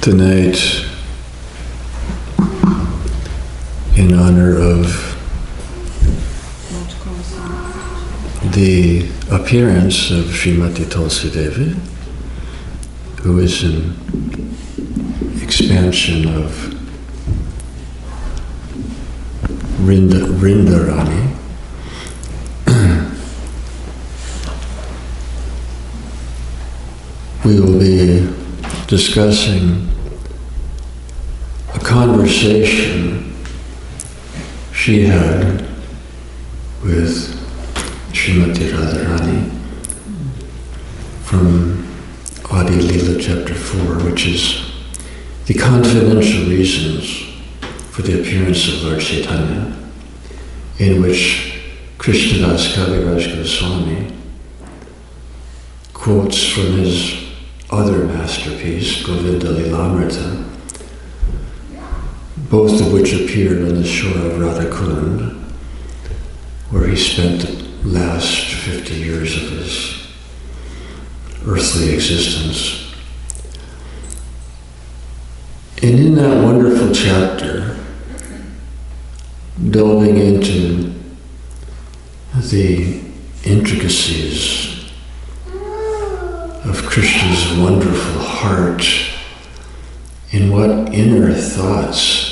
Tonight, in honor of the appearance of Srimati Tulsi Devi, who is an expansion of Radharani, we will be discussing a conversation she had with Srimati Radharani from Adi Leela chapter 4, which is the confidential reasons for the appearance of Lord Chaitanya, in which Krishnadas Kaviraj Goswami quotes from his other masterpiece, Govinda Lilamrita, both of which appeared on the shore of Radhakund, where he spent the last 50 years of his earthly existence. And in that wonderful chapter, delving into the intricacies of Krishna's wonderful heart, in what inner thoughts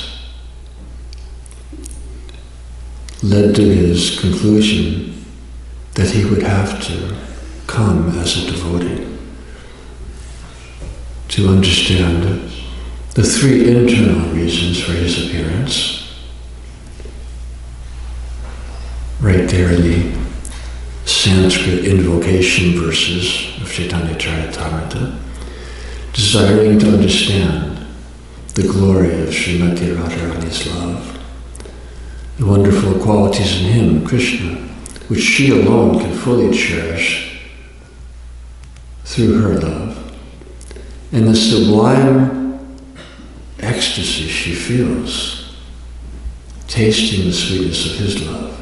led to his conclusion that he would have to come as a devotee to understand the three internal reasons for his appearance, right there in the Sanskrit invocation verses of Chaitanya Charitamrita, desiring to understand the glory of Srimati Radharani's love, the wonderful qualities in him, Krishna, which she alone can fully cherish through her love, and the sublime ecstasy she feels, tasting the sweetness of his love.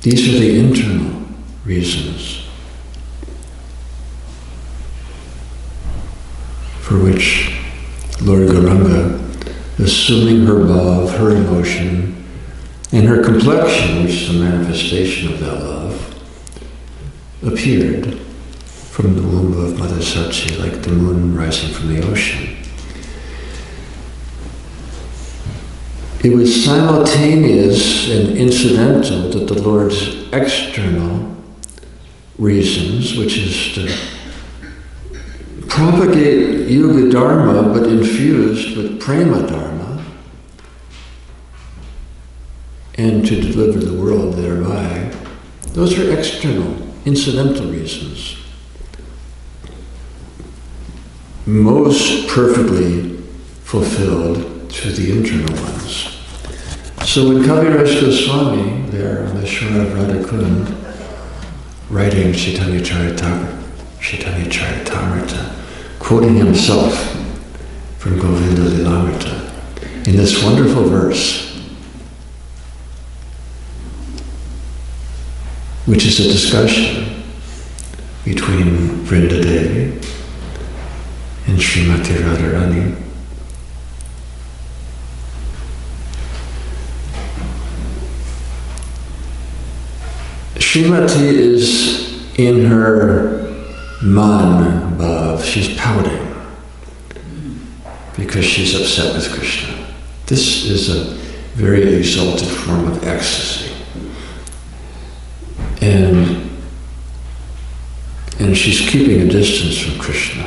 These are the internal reasons for which Lord Gauranga, assuming her love, her emotion, and her complexion, which is a manifestation of that love, appeared from the womb of Mother Sachi like the moon rising from the ocean. It was simultaneous and incidental that the Lord's external reasons, which is to propagate Yuga Dharma but infused with Prema Dharma, and to deliver the world thereby, those are external, incidental reasons. Most perfectly fulfilled through the internal ones. So when Kaviraj Goswami, there on the shore of Radhakund, writing Chaitanya Charitamrita, quoting himself from Govinda Lilamrita, in this wonderful verse, which is a discussion between Vrinda Devi and Srimati Radharani. Srimati is in her man bhav, she's pouting because she's upset with Krishna. This is a very exalted form of ecstasy. And she's keeping a distance from Krishna.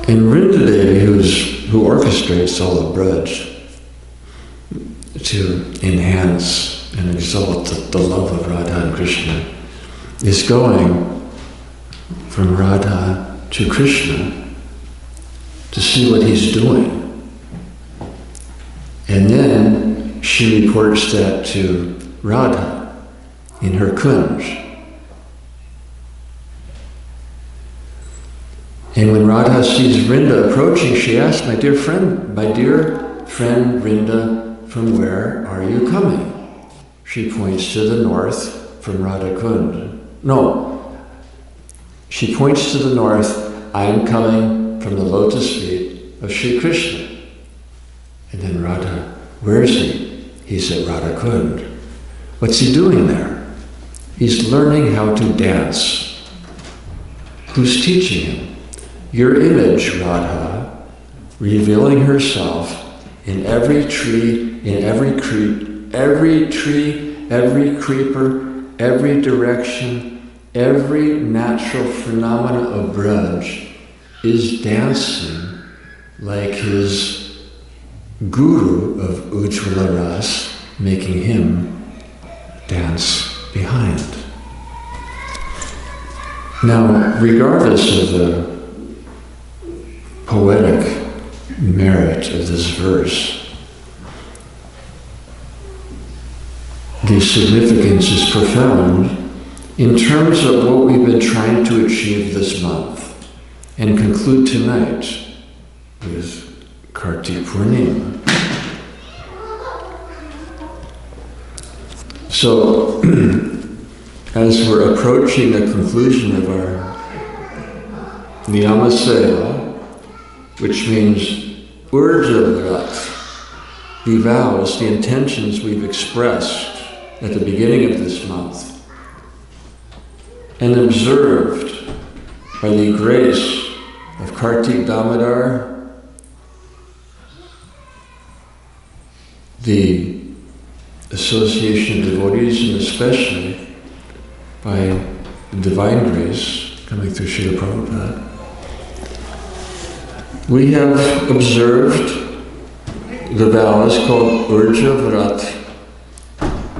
And Vrinda Devi, who orchestrates all the Braj to enhance and exalt the love of Radha and Krishna, is going from Radha to Krishna to see what he's doing. And then she reports that to Radha in her kunj. And when Radha sees Vrinda approaching, she asks, my dear friend Vrinda, from where are you coming? She points to the north from Radhakund. No, she points to the north I'm coming from the lotus feet of Sri Krishna. And then Radha, where is he? He's at Radha Kund. What's he doing there? He's learning how to dance. Who's teaching him? Your image, Radha, revealing herself in every tree, in every creep, every tree, every creeper, every direction, every natural phenomena of Braj is dancing like his guru of Ujjvala Ras, making him dance behind. Now, regardless of the poetic merit of this verse, the significance is profound in terms of what we've been trying to achieve this month and conclude tonight with Kartik Purnima. So, as we're approaching the conclusion of our Niyama Seva, which means Urja Vrat, the vows, the intentions we've expressed at the beginning of this month, and observed by the grace of Kartik Damodar, the association of devotees, and especially by the divine grace coming through Srila Prabhupada, we have observed the vows called Urja Vrat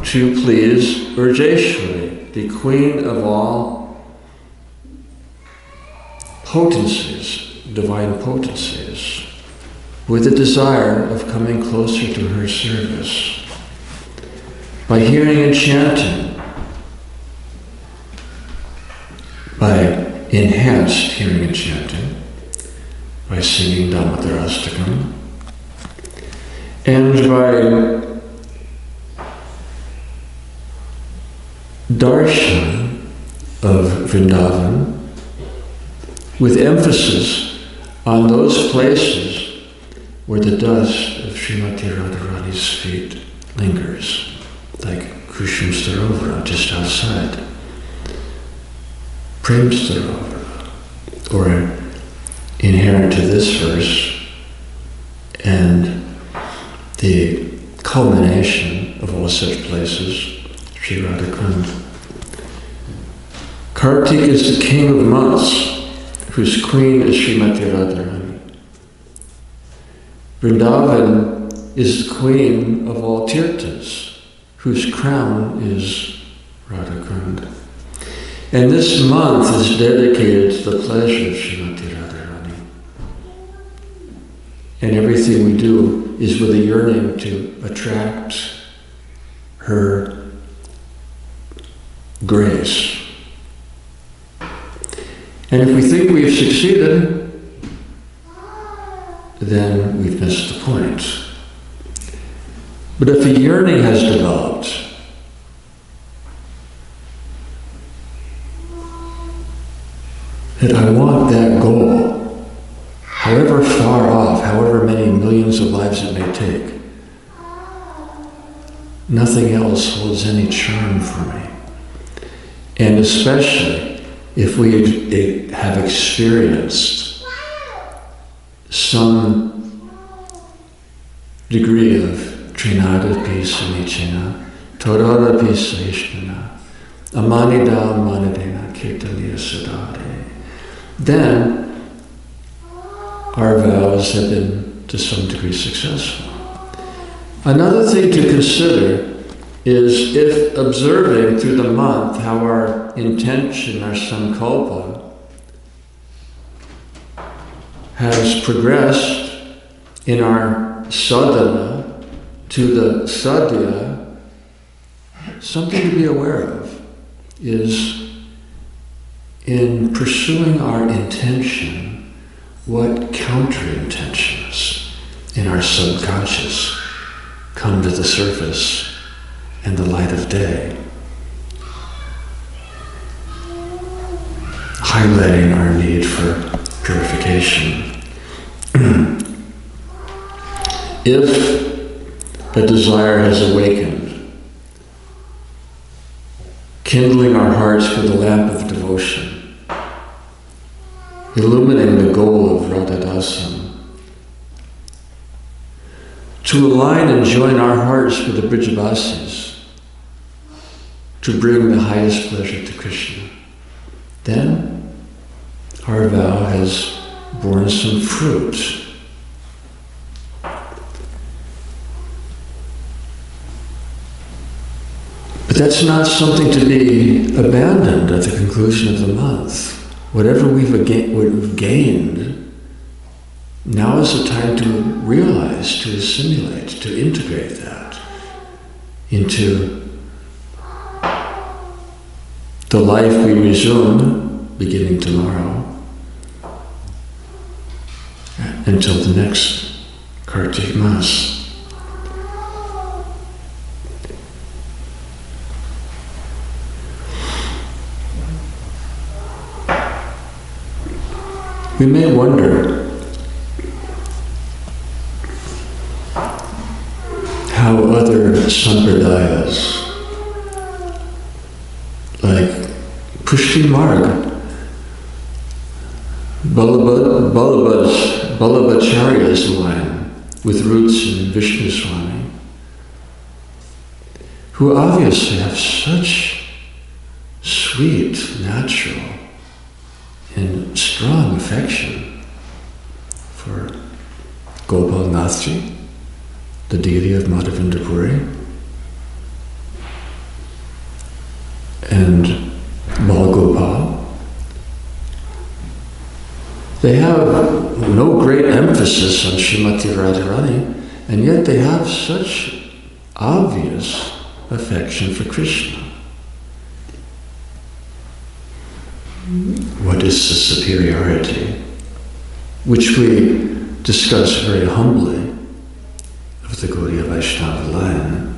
to please Urjeshwari, the queen of all potencies, divine potencies, with a desire of coming closer to her service. By hearing and chanting, by enhanced hearing and chanting, by singing Damodarastakam, and by darshan of Vrindaban, with emphasis on those places where the dust of Srimati Radharani's feet lingers, like Kushum Starovara, just outside, Prem Starovara, or inherent to this verse, and the culmination of all such places, Sri Radha Kund. Kartik is the king of months, whose queen is Srimati Radharani. Vrindavan is the queen of all tirthas, whose crown is Radha Kund. And this month is dedicated to the pleasure of Srimati Radharani. And everything we do is with a yearning to attract her grace. And if we think we've succeeded, then we've missed the point. But if a yearning has developed, that I want that goal, however far off, however many millions of lives it may take, nothing else holds any charm for me. And especially if we have experienced some degree of Trinadapi Samichina, Todadapi Sahishnana, Amanidam Manadena Kirtaniya Sadade, then our vows have been to some degree successful. Another thing to consider is if observing through the month how our intention, our sankalpa, has progressed in our sadhana to the sadhya, something to be aware of is in pursuing our intention, what counter-intentions in our subconscious come to the surface and the light of day, highlighting our need for purification. If a desire has awakened, kindling our hearts with the lamp of devotion, illuminating the goal of Radhadasan, to align and join our hearts with the Brijavasis, to bring the highest pleasure to Krishna, then our vow has borne some fruit. But that's not something to be abandoned at the conclusion of the month. Whatever we've gained, now is the time to realize, to assimilate, to integrate that into the life we resume beginning tomorrow until the next Kartik Mass. We may wonder how other sampradayas, like Pushti Marg, Ballabhacharya's line, with roots in Vishnu Swami, who obviously have such sweet, natural, and strong affection for Gopal Nathji, the deity of Madhavinda Puri, and Balgopal. They have no great emphasis on Srimati Radharani, and yet they have such obvious affection for Krishna. What is the superiority, which we discuss very humbly, of the Gaudiya Vaishnava line?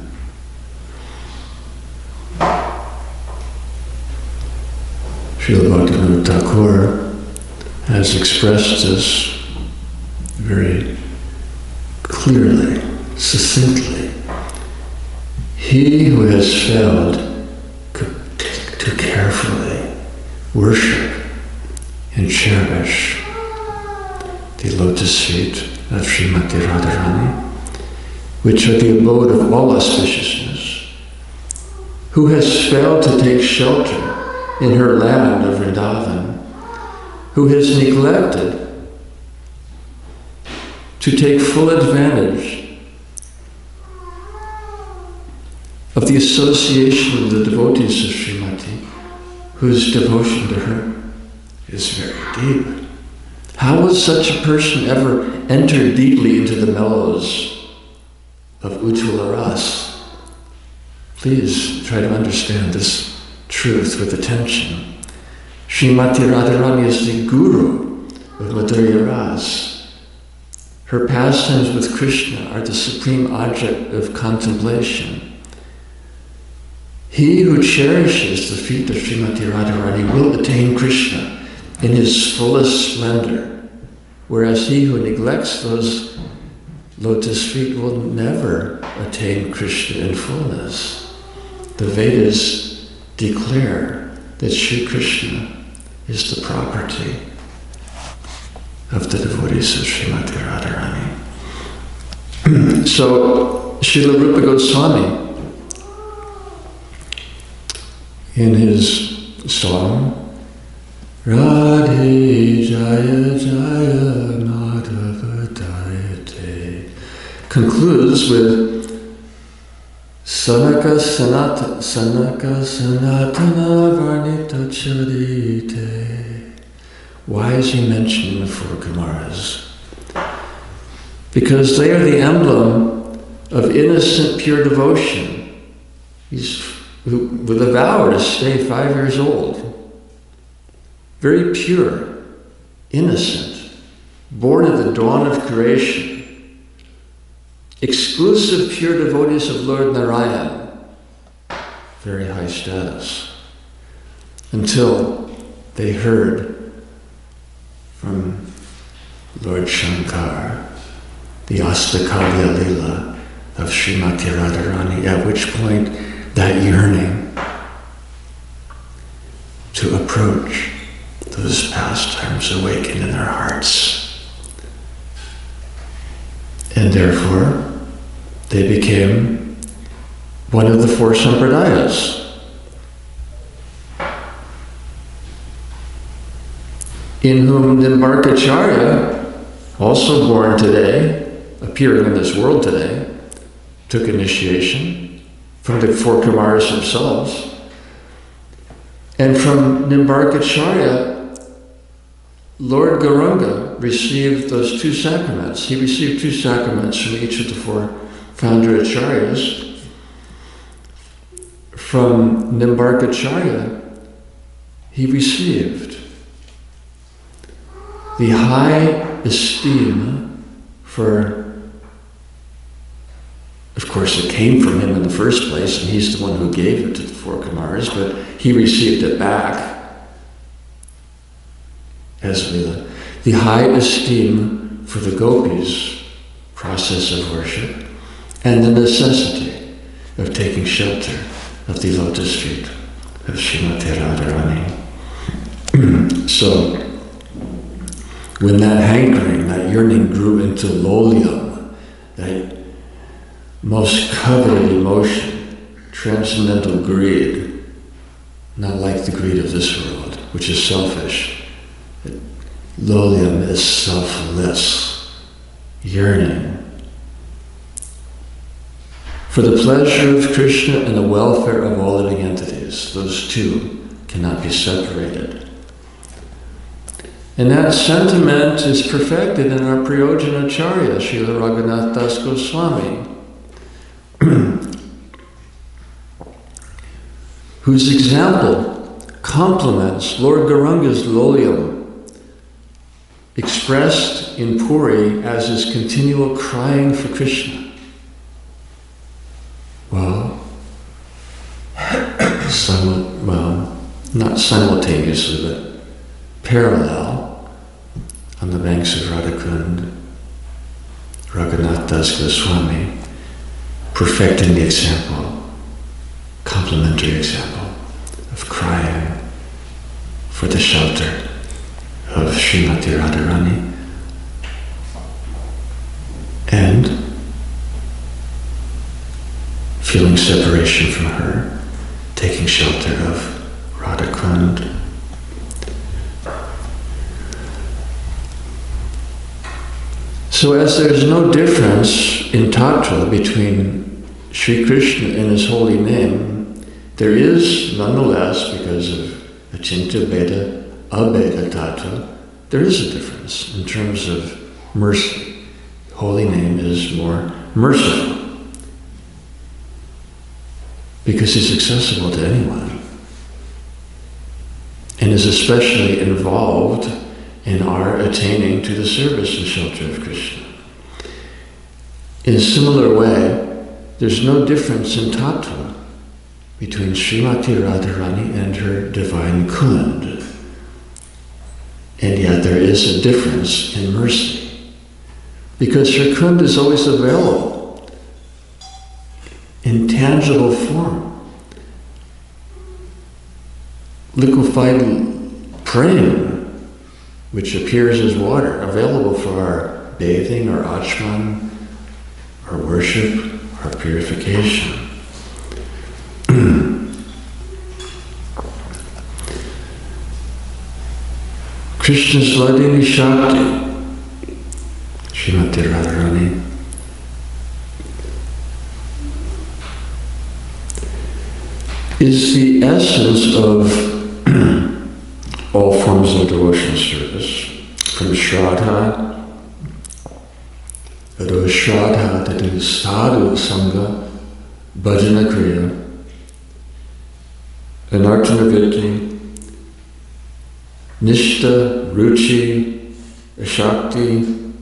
Srila Bhaktivinoda Thakur has expressed this very clearly, succinctly. He who has failed to carefully worship and cherish the lotus feet of Srimati Radharani, which are the abode of all auspiciousness, who has failed to take shelter in her land of Vrindaban, who has neglected to take full advantage of the association of the devotees of Srimati, whose devotion to her is very deep. How will such a person ever enter deeply into the mellows of Ujjvala Ras? Please try to understand this truth with attention. Srimati Radharani is the guru of Madhurya Ras. Her pastimes with Krishna are the supreme object of contemplation. He who cherishes the feet of Srimati Radharani will attain Krishna in his fullest splendor, whereas he who neglects those lotus feet will never attain Krishna in fullness. The Vedas declare that Sri Krishna is the property of the devotees of Srimati Radharani. So, Srila Rupa Goswami, in his song, Radhe Jaya Jaya Madhava Dayate, concludes with Sanaka Sanatana Varnita Charite. Why is he mentioning the four Kumaras? Because they are the emblem of innocent, pure devotion. With a vow to stay 5 years old. Very pure, innocent, born at the dawn of creation. Exclusive, pure devotees of Lord Narayan. Very high status. Until they heard from Lord Shankar, the Astakalya Lila of Srimati Radharani, at which point that yearning to approach those pastimes awakened in their hearts. And therefore, they became one of the four sampradayas. In whom Nimbarkacharya, also born today, appearing in this world today, took initiation from the four Kumaras themselves. And from Nimbarkacharya, Lord Gauranga received those two sacraments. He received two sacraments from each of the four founder acharyas. From Nimbarkacharya, he received the high esteem for, of course it came from him in the first place, and he's the one who gave it to the four Kumaras, but he received it back as Lila. The high esteem for the gopis' process of worship, and the necessity of taking shelter of the lotus feet of Srimati Radharani. So, when that hankering, that yearning grew into lolium, that most coveted emotion, transcendental greed, not like the greed of this world, which is selfish. Lolium is selfless, yearning for the pleasure of Krishna and the welfare of all living entities. Those two cannot be separated. And that sentiment is perfected in our Priyojana Acharya, Srila Raghunath Das Goswami, whose example complements Lord Gauranga's lolium, expressed in Puri as his continual crying for Krishna. Well, not simultaneously, but parallel, on the banks of Radhakund, Raghunath Das Goswami, perfecting the example, complementary example of crying for the shelter of Srimati Radharani, and feeling separation from her, taking shelter of Radhakund. So as there's no difference in tattva between Sri Krishna and his holy name, there is nonetheless, because of Achintya Bheda, Abheda tattva, there is a difference in terms of mercy. Holy name is more merciful because it's accessible to anyone and is especially involved in our attaining to the service and shelter of Krishna. In a similar way, there's no difference in tattva between Srimati Radharani and her divine kund. And yet there is a difference in mercy, because her kund is always available in tangible form. Liquefied praying, which appears as water, available for our bathing, our achman, our worship, our purification. Krishna's Vladini Shakti, Srimati Radharani, is the essence of all forms of devotional service, from Shraddha, to do sadhu sangha, bhajana kriya, anartana vritti, nishta, ruchi, ashakti,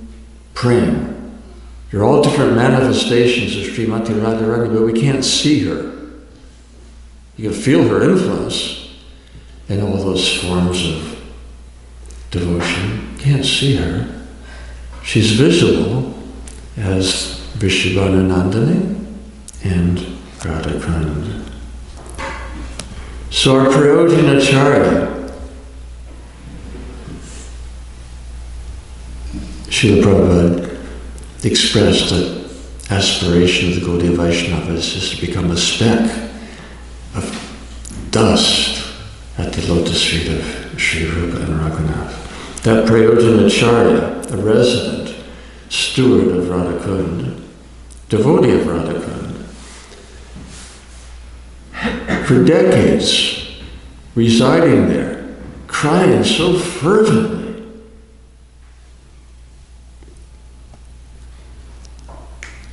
prem. They're all different manifestations of Srimati Radharani, but we can't see her. You can feel her influence in all those forms of devotion, can't see her. She's visible as Vrishabhananandini and Radharani. So our Prayojinacharya, Srila Prabhupada expressed that aspiration of the Gaudiya Vaishnavas is to become a speck of dust at the lotus feet of Sri Rupa and Raghunath. That Prayojinacharya, a resident, steward of Radhakund, devotee of Radhakund, for decades residing there, crying so fervently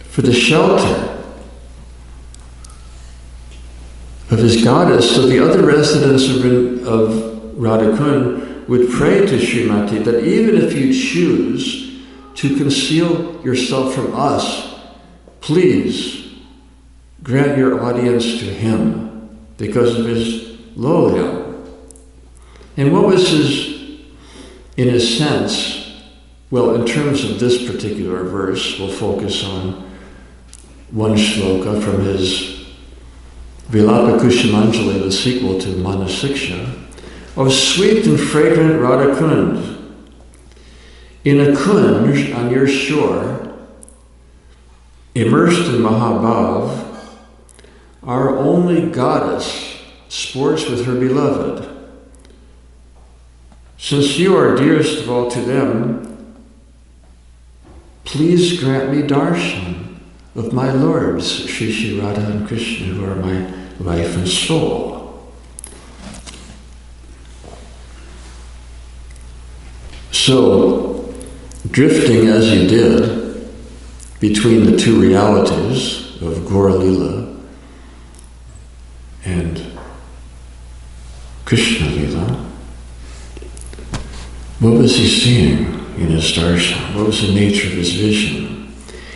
for the shelter of his goddess, so the other residents of Radhakund would pray to Srimati that even if you choose to conceal yourself from us, please grant your audience to him because of his loyal. And what was his, in a sense, well, in terms of this particular verse, we'll focus on one shloka from his Vilapa Kushamanjali, the sequel to Manasiksha, of sweet and fragrant Radhakund. In a kunj on your shore, immersed in Mahabhav, our only goddess sports with her beloved. Since you are dearest of all to them, please grant me darshan of my lords, Shri Shri Radha and Krishna, who are my life and soul. So, drifting as you did between the two realities of Gaura Lila and Krishna Lila, what was he seeing in his darshan? What was the nature of his vision?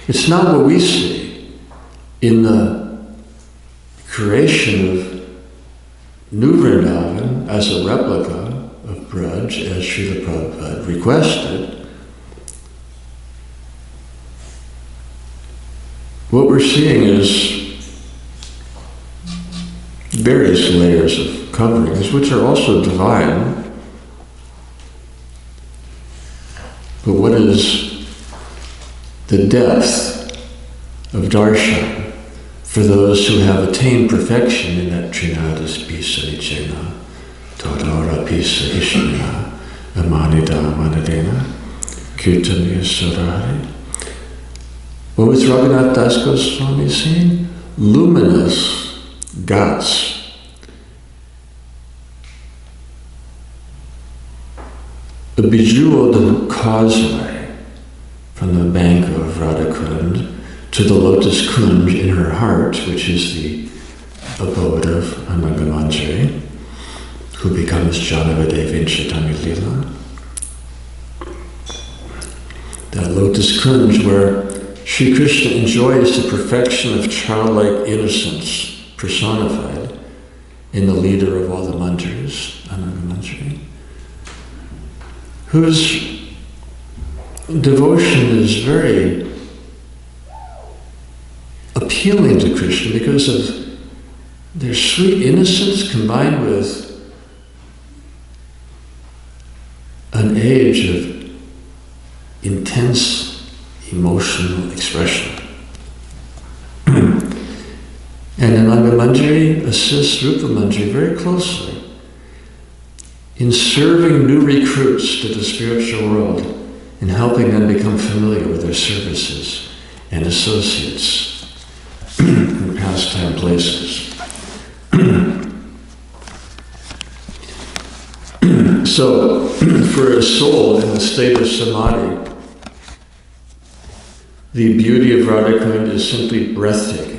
It's not what we see in the creation of New Vrindavan as a replica of Braj, as Srila Prabhupada requested. What we're seeing is various layers of coverings, which are also divine. But what is the depth of darshan for those who have attained perfection in that Trinadis Pisa Ichena, Tadara Pisa Ishna, Amanida Manadena, Kirtaniya Sarari? What was Raghunath Das Goswami saying? Luminous ghats. A bejeweled causeway from the bank of Radhakund to the lotus kunj in her heart, which is the abode of Anangamanjari, who becomes Janavadev in Chaitanya Lila. That lotus kunj where Sri Krishna enjoys the perfection of childlike innocence personified in the leader of all the mantras, Anangamanjari, whose devotion is very appealing to Krishna because of their sweet innocence combined with an age of intense emotional expression. And Anangamanjari assists Rupa Manjari very closely in serving new recruits to the spiritual world and helping them become familiar with their services and associates in pastime places. So, for a soul in the state of samadhi, the beauty of Radhakund is simply breathtaking.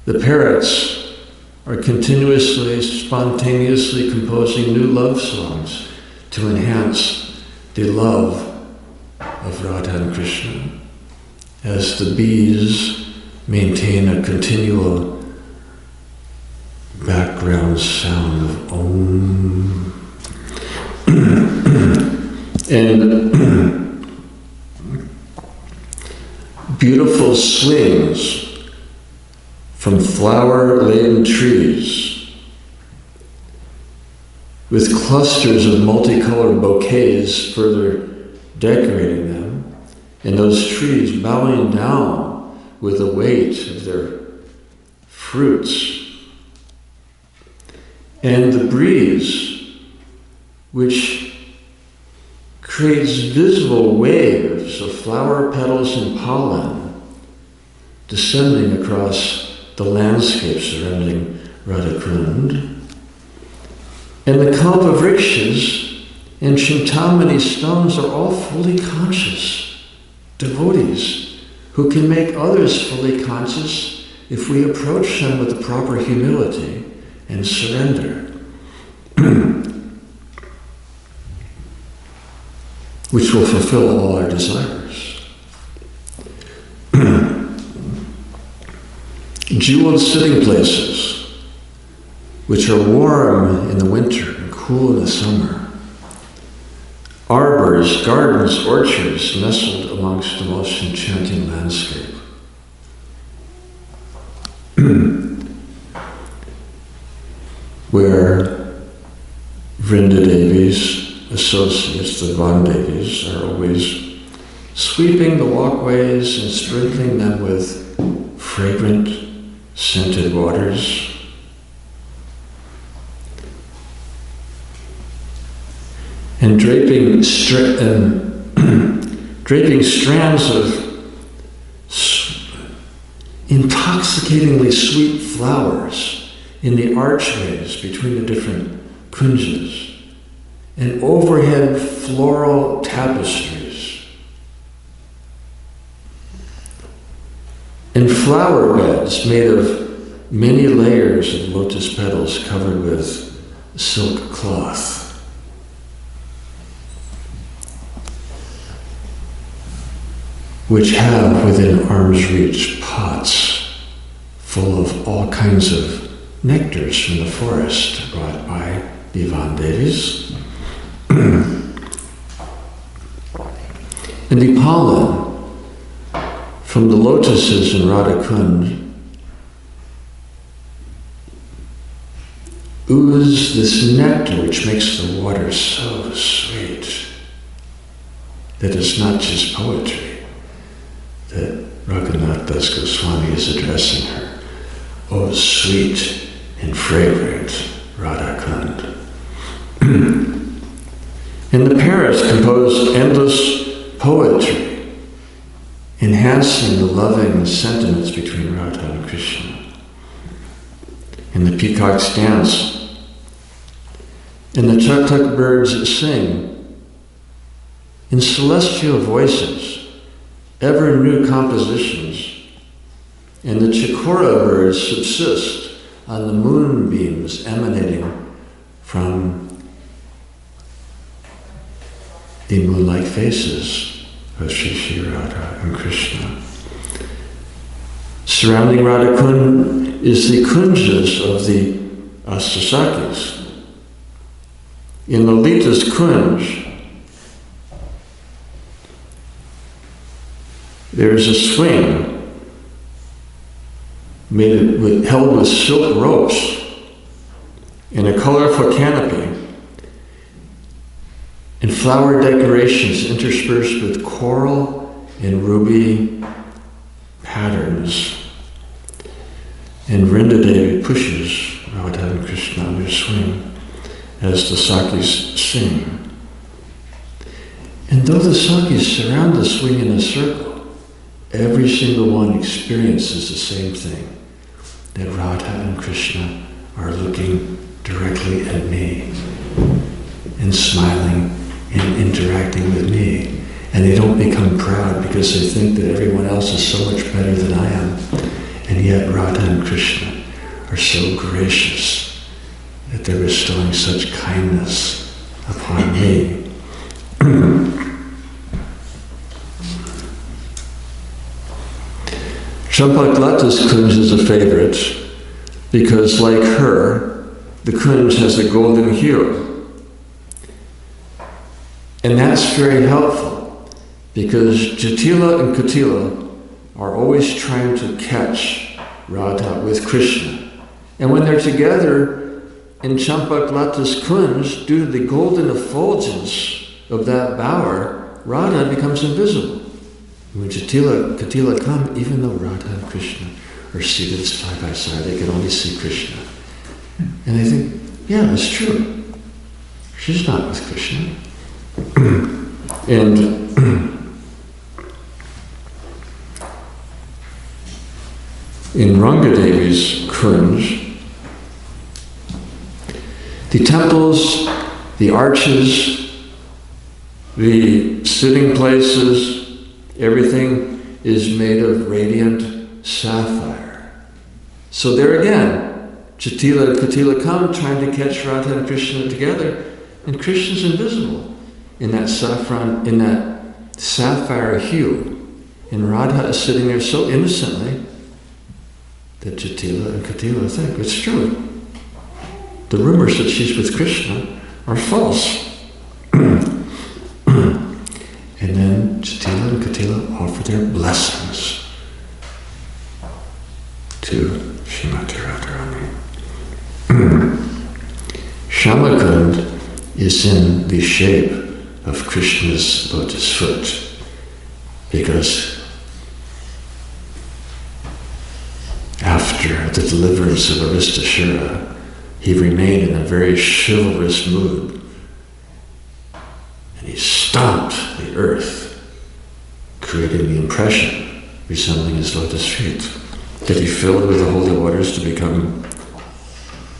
The parrots are continuously, spontaneously composing new love songs to enhance the love of Radha and Krishna, as the bees maintain a continual background sound of Om. And beautiful swings from flower-laden trees with clusters of multicolored bouquets further decorating them, and those trees bowing down with the weight of their fruits. And the breeze, which creates visible waves of flower petals and pollen descending across the landscape surrounding Radhakund. And the kalpavrikshas and chintamani stones are all fully conscious devotees who can make others fully conscious if we approach them with the proper humility and surrender, which will fulfill all our desires. Jeweled sitting places, which are warm in the winter and cool in the summer. Arbors, gardens, orchards nestled amongst the most enchanting landscape. Where Vrindadevi's associates, the Vandevis, are always sweeping the walkways and sprinkling them with fragrant, scented waters. And draping strands of intoxicatingly sweet flowers in the archways between the different kunjas, and overhead floral tapestries, and flower beds made of many layers of lotus petals covered with silk cloth. Which have within arm's reach pots full of all kinds of nectars from the forest brought by the Vandevis. And the pollen from the lotuses in Radhakund ooze this nectar which makes the water so sweet that it's not just poetry that Raghunath Das Goswami is addressing her. Oh, sweet and fragrant Radhakund. And the parrots compose endless poetry, enhancing the loving sentiments between Radha and Krishna. And the peacocks dance, and the tuk-tuk birds sing in celestial voices, ever new compositions, and the chikora birds subsist on the moonbeams emanating from the moonlight faces of Shri Radha and Krishna. Surrounding Radhakund is the kunjas of the Astasakis. In Lalita's kunj, there is a swing held with silk ropes and a colorful canopy and flower decorations interspersed with coral and ruby patterns. And Vrindadevi pushes Radha and Krishna on their swing as the Sakis sing. And though the Sakis surround the swing in a circle, every single one experiences the same thing, that Radha and Krishna are looking directly at me and smiling and interacting with me. And they don't become proud because they think that everyone else is so much better than I am. And yet Radha and Krishna are so gracious that they're bestowing such kindness upon me. Champaklata's kunj is a favorite because, like her, the kunj has a golden hue. And And that's very helpful, because Jatila and Katila are always trying to catch Radha with Krishna. And when they're together in Champaklata's Kunj, due to the golden effulgence of that bower, Radha becomes invisible. When Jatila and Katila come, even though Radha and Krishna are seated side by side, they can only see Krishna. And they think, yeah, it's true. She's not with Krishna. And in Rangadevi's Kunj, the temples, the arches, the sitting places, everything is made of radiant sapphire. So there again, Jatila and Katila come trying to catch Radha and Krishna together, and Krishna's invisible in that saffron, in that sapphire hue. And Radha is sitting there so innocently that Jatila and Katila think it's true. The rumors that she's with Krishna are false. And then Jatila and Katila offer their blessings to Srimati Radharani. Shamakund is in the shape of Krishna's lotus foot, because after the deliverance of Aristasura, he remained in a very chivalrous mood, and he stomped the earth, creating the impression resembling his lotus feet, that he filled with the holy waters to become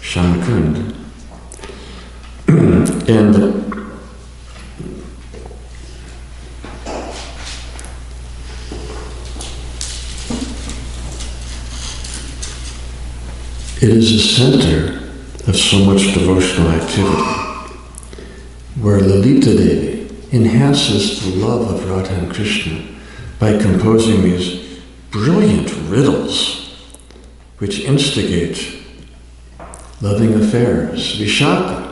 Shamakund. And it is a center of so much devotional activity, where Lalita Devi enhances the love of Radha and Krishna by composing these brilliant riddles which instigate loving affairs. Vishaka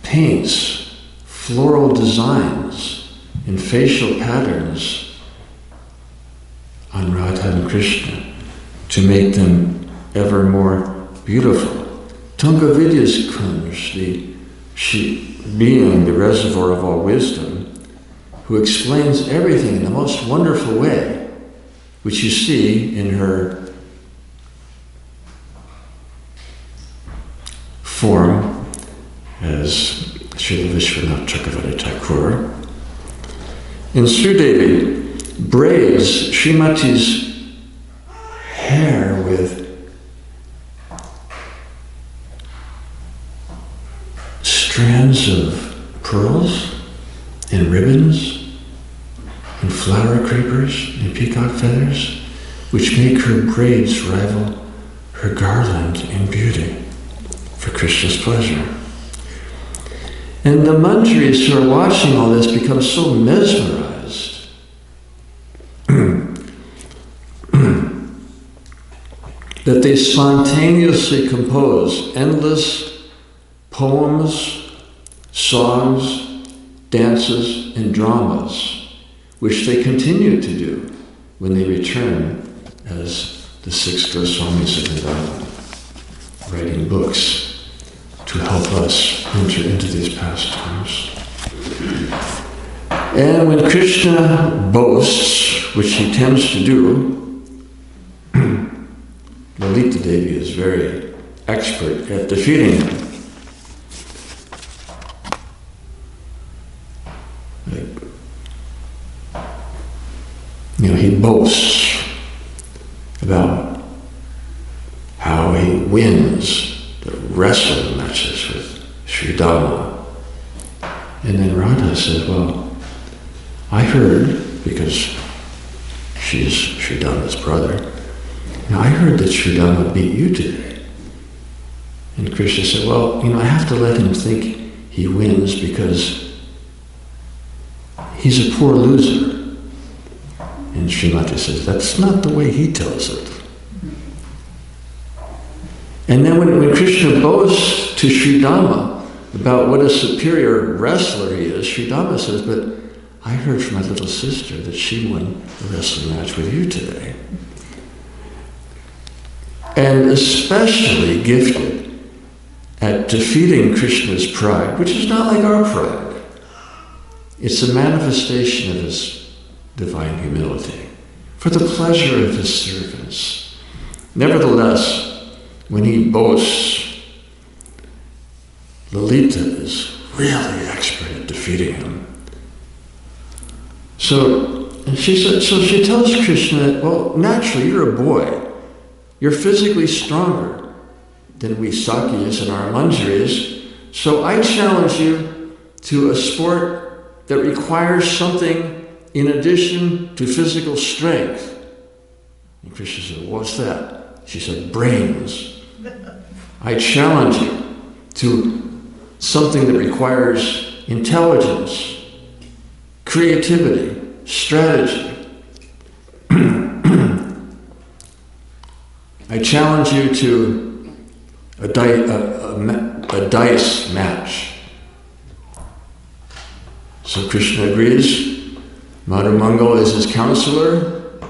paints floral designs and facial patterns on Radha and Krishna to make them ever more beautiful. Tunga Vidya's Kunj, she being the reservoir of all wisdom, who explains everything in the most wonderful way, which you see in her form as Srila Vishwanath Chakravarti Thakur. And Sridevi braids Srimati's hair with strands of pearls and ribbons and flower creepers and peacock feathers, which make her braids rival her garland in beauty for Krishna's pleasure. And the manjaris who are watching all this become so mesmerized that they spontaneously compose endless poems, songs, dances, and dramas, which they continue to do when they return as the 6 Goswamis of Vrindaban, writing books to help us enter into these pastimes. And when Krishna boasts, which he tends to do, Lalita Devi is very expert at defeating him. He boasts about how he wins the wrestling matches with Sri Dhamma. And then Radha says, well, I heard, because she's Sri Dhamma's brother, now I heard that Sri Dhamma beat you today. And Krishna said, well, I have to let him think he wins because he's a poor loser. And Srimati says, that's not the way he tells it. And then when Krishna boasts to Sri Dhamma about what a superior wrestler he is, Sri Dhamma says, but I heard from my little sister that she won the wrestling match with you today. And especially gifted at defeating Krishna's pride, which is not like our pride. It's a manifestation of his divine humility for the pleasure of his servants. Nevertheless, when he boasts, Lalita is really expert at defeating him. So she tells Krishna, well, naturally, you're a boy. You're physically stronger than we Sakyas and our Manjaris. So I challenge you to a sport that requires something in addition to physical strength. And Krishna said, what's that? She said, brains. I challenge you to something that requires intelligence, creativity, strategy. I challenge you to a dice match. So Krishna agrees. Madhumangal is his counselor.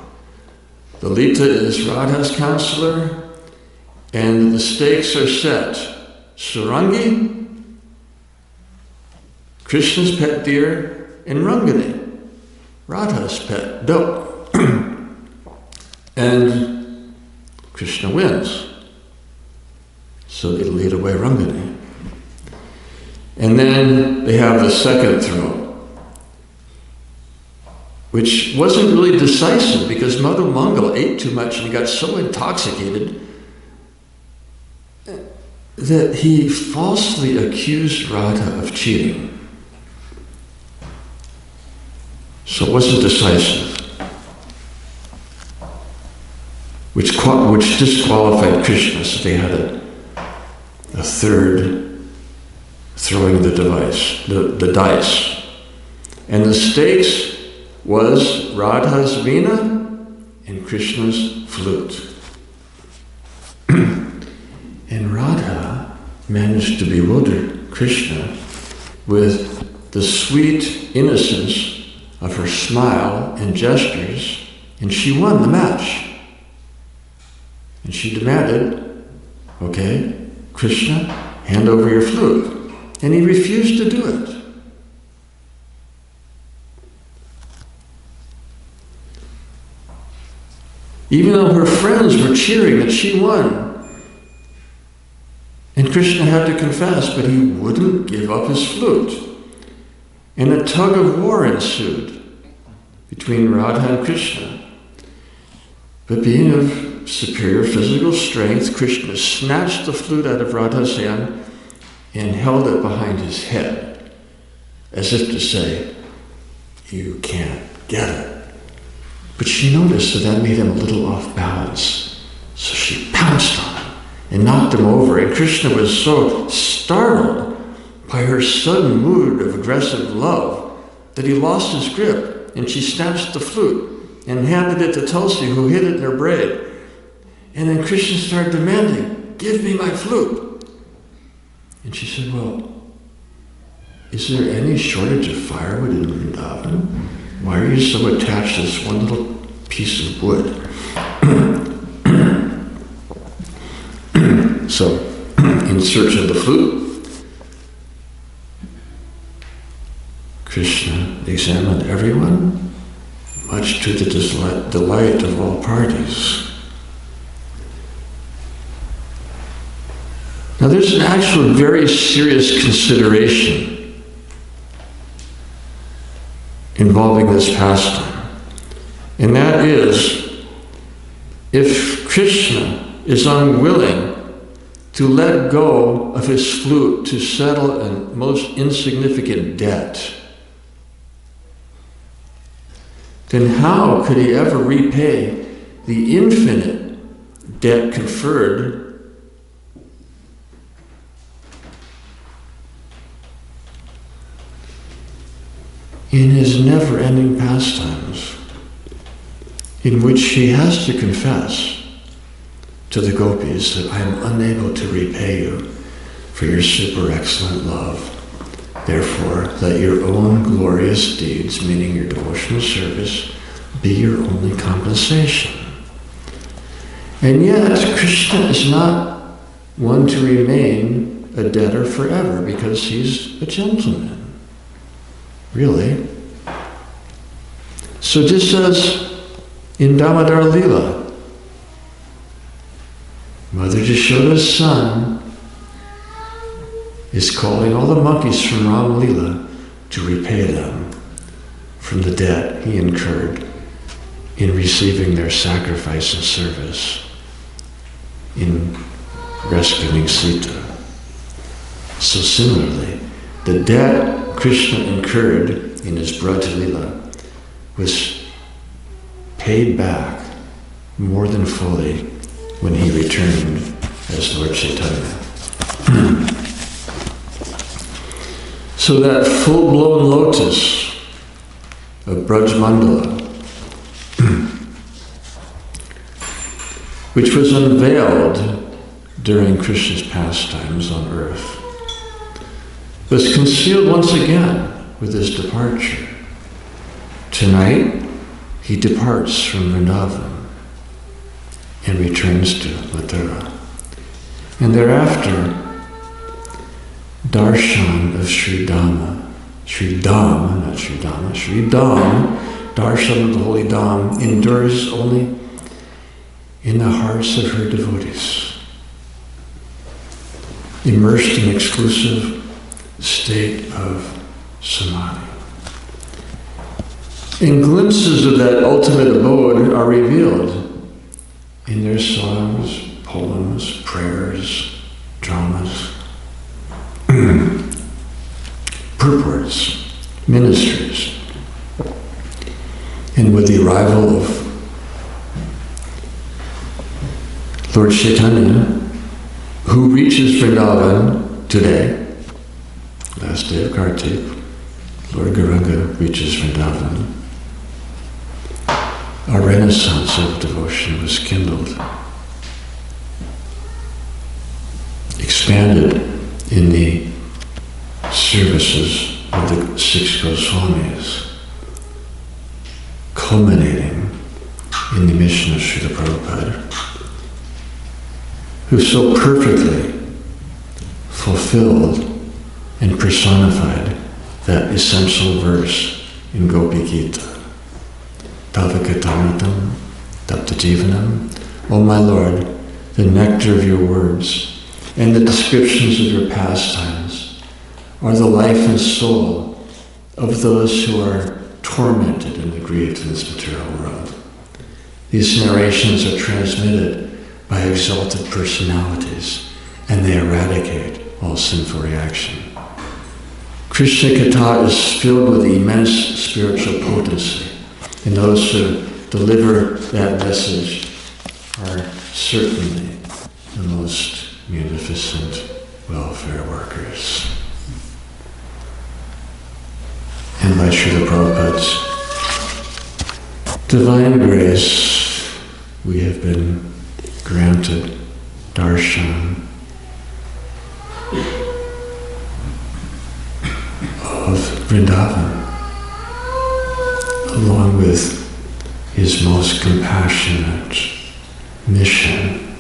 Lalita is Radha's counselor. And the stakes are set. Sarangi, Krishna's pet deer, and Rangani, Radha's pet doe. And Krishna wins. So they lead away Rangani. And then they have the second throw, which wasn't really decisive because Madhumangal ate too much and he got so intoxicated that he falsely accused Radha of cheating. So it wasn't decisive. Which disqualified Krishna, so they had a third throwing the dice. And the stakes was Radha's veena and Krishna's flute. And Radha managed to bewilder Krishna with the sweet innocence of her smile and gestures, and she won the match. And she demanded, okay, Krishna, hand over your flute. And he refused to do it. Even though her friends were cheering that she won. And Krishna had to confess, but he wouldn't give up his flute. And a tug of war ensued between Radha and Krishna. But being of superior physical strength, Krishna snatched the flute out of Radha's hand and held it behind his head, as if to say, you can't get it. But she noticed that made him a little off balance. So she pounced on him and knocked him over. And Krishna was so startled by her sudden mood of aggressive love that he lost his grip. And she snatched the flute and handed it to Tulsi, who hid it in her braid. And then Krishna started demanding, give me my flute. And she said, well, is there any shortage of firewood in Vrindaban? Why are you so attached to this one little piece of wood? So, in search of the flute, Krishna examined everyone, much to the delight of all parties. Now there's an actual very serious consideration involving this pastime. And that is, if Krishna is unwilling to let go of his flute to settle a most insignificant debt, then how could he ever repay the infinite debt conferred in his never-ending pastimes, in which he has to confess to the gopis that I am unable to repay you for your super excellent love. Therefore, let your own glorious deeds, meaning your devotional service, be your only compensation. And yet, Krishna is not one to remain a debtor forever because he's a gentleman. Really. So just as in Damodar Leela, Mother Jashoda's son is calling all the monkeys from Ram Leela to repay them from the debt he incurred in receiving their sacrifice and service in rescuing Sita. So similarly, the debt Krishna incurred in his Braj Leela was paid back more than fully when he returned as Lord Chaitanya. So that full-blown lotus of Braj Mandala, which was unveiled during Krishna's pastimes on earth, was concealed once again with his departure. Tonight, he departs from Vrindavan and returns to Mathura. And thereafter, darshan of Sri Dham, darshan of the holy Dham, endures only in the hearts of her devotees, immersed in exclusive state of samadhi. And glimpses of that ultimate abode are revealed in their songs, poems, prayers, dramas, purports, ministries. And with the arrival of Lord Chaitanya, who reaches Vrindavan today, last day of Kartik, Lord Gauranga reaches Vrindavan. A renaissance of devotion was kindled, expanded in the services of the 6 Goswamis, culminating in the mission of Srila Prabhupada, who so perfectly fulfilled and personified that essential verse in Gopi Gita. Tavakatamritam, Taptajivanam, O my Lord, the nectar of your words and the descriptions of your pastimes are the life and soul of those who are tormented and aggrieved in this material world. These narrations are transmitted by exalted personalities, and they eradicate all sinful reaction. Krishna Katha is filled with immense spiritual potency, and those who deliver that message are certainly the most munificent welfare workers. And by Srila Prabhupada's divine grace, we have been granted darshan of Vrindavan, along with his most compassionate mission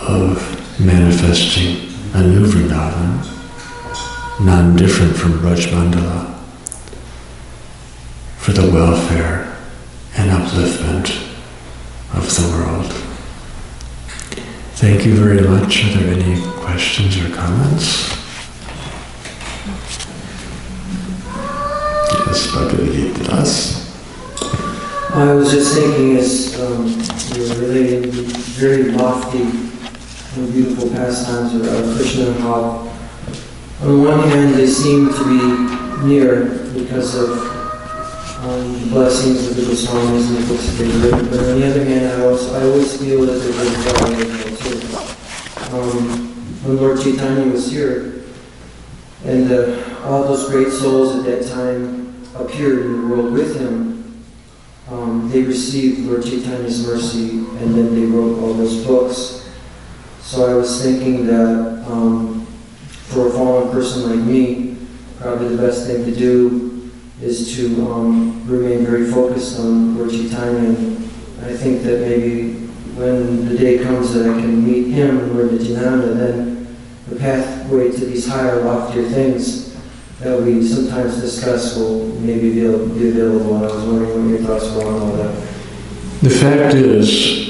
of manifesting a new Vrindavan, none different from Braj Mandala, for the welfare and upliftment of the world. Thank you very much. Are there any questions or comments? Yes, Bhagavad Gita. I was just thinking as you were relating very lofty and beautiful pastimes of Krishna, how on one hand they seem to be near because of the blessings of the Goswamis and the books that they've written, but on the other hand I always feel that they're very far away too. When Lord Chaitanya was here, and all those great souls at that time appeared in the world with him, they received Lord Chaitanya's mercy, and then they wrote all those books. So I was thinking that for a fallen person like me, probably the best thing to do is to remain very focused on Lord Chaitanya. And I think that maybe when the day comes that I can meet him and Lord Nityananda, then the pathway to these higher, loftier things that we sometimes discuss will maybe be available. And I was wondering what your thoughts were on all that. The fact is,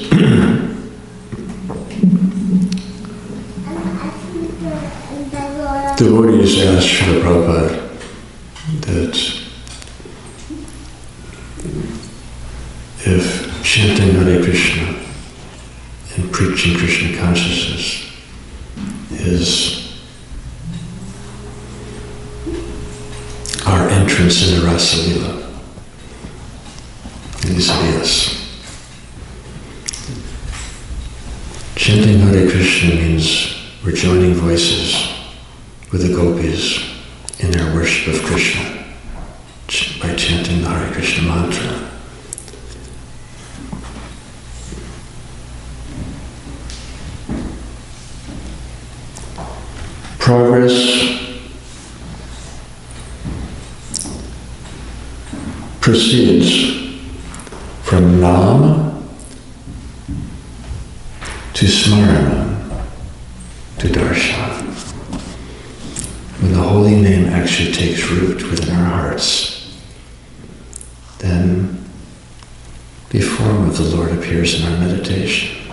devotees asked Srila Prabhupada that if chanting Hare Krishna and preaching Krishna consciousness is our entrance into Rasa Lila, and he said yes. Chanting Hare Krishna means we're joining voices with the gopis in their worship of Krishna by chanting the Hare Krishna mantra. Progress proceeds from Nam to Smarana to Darshan. When the holy name actually takes root within our hearts, then the form of the Lord appears in our meditation,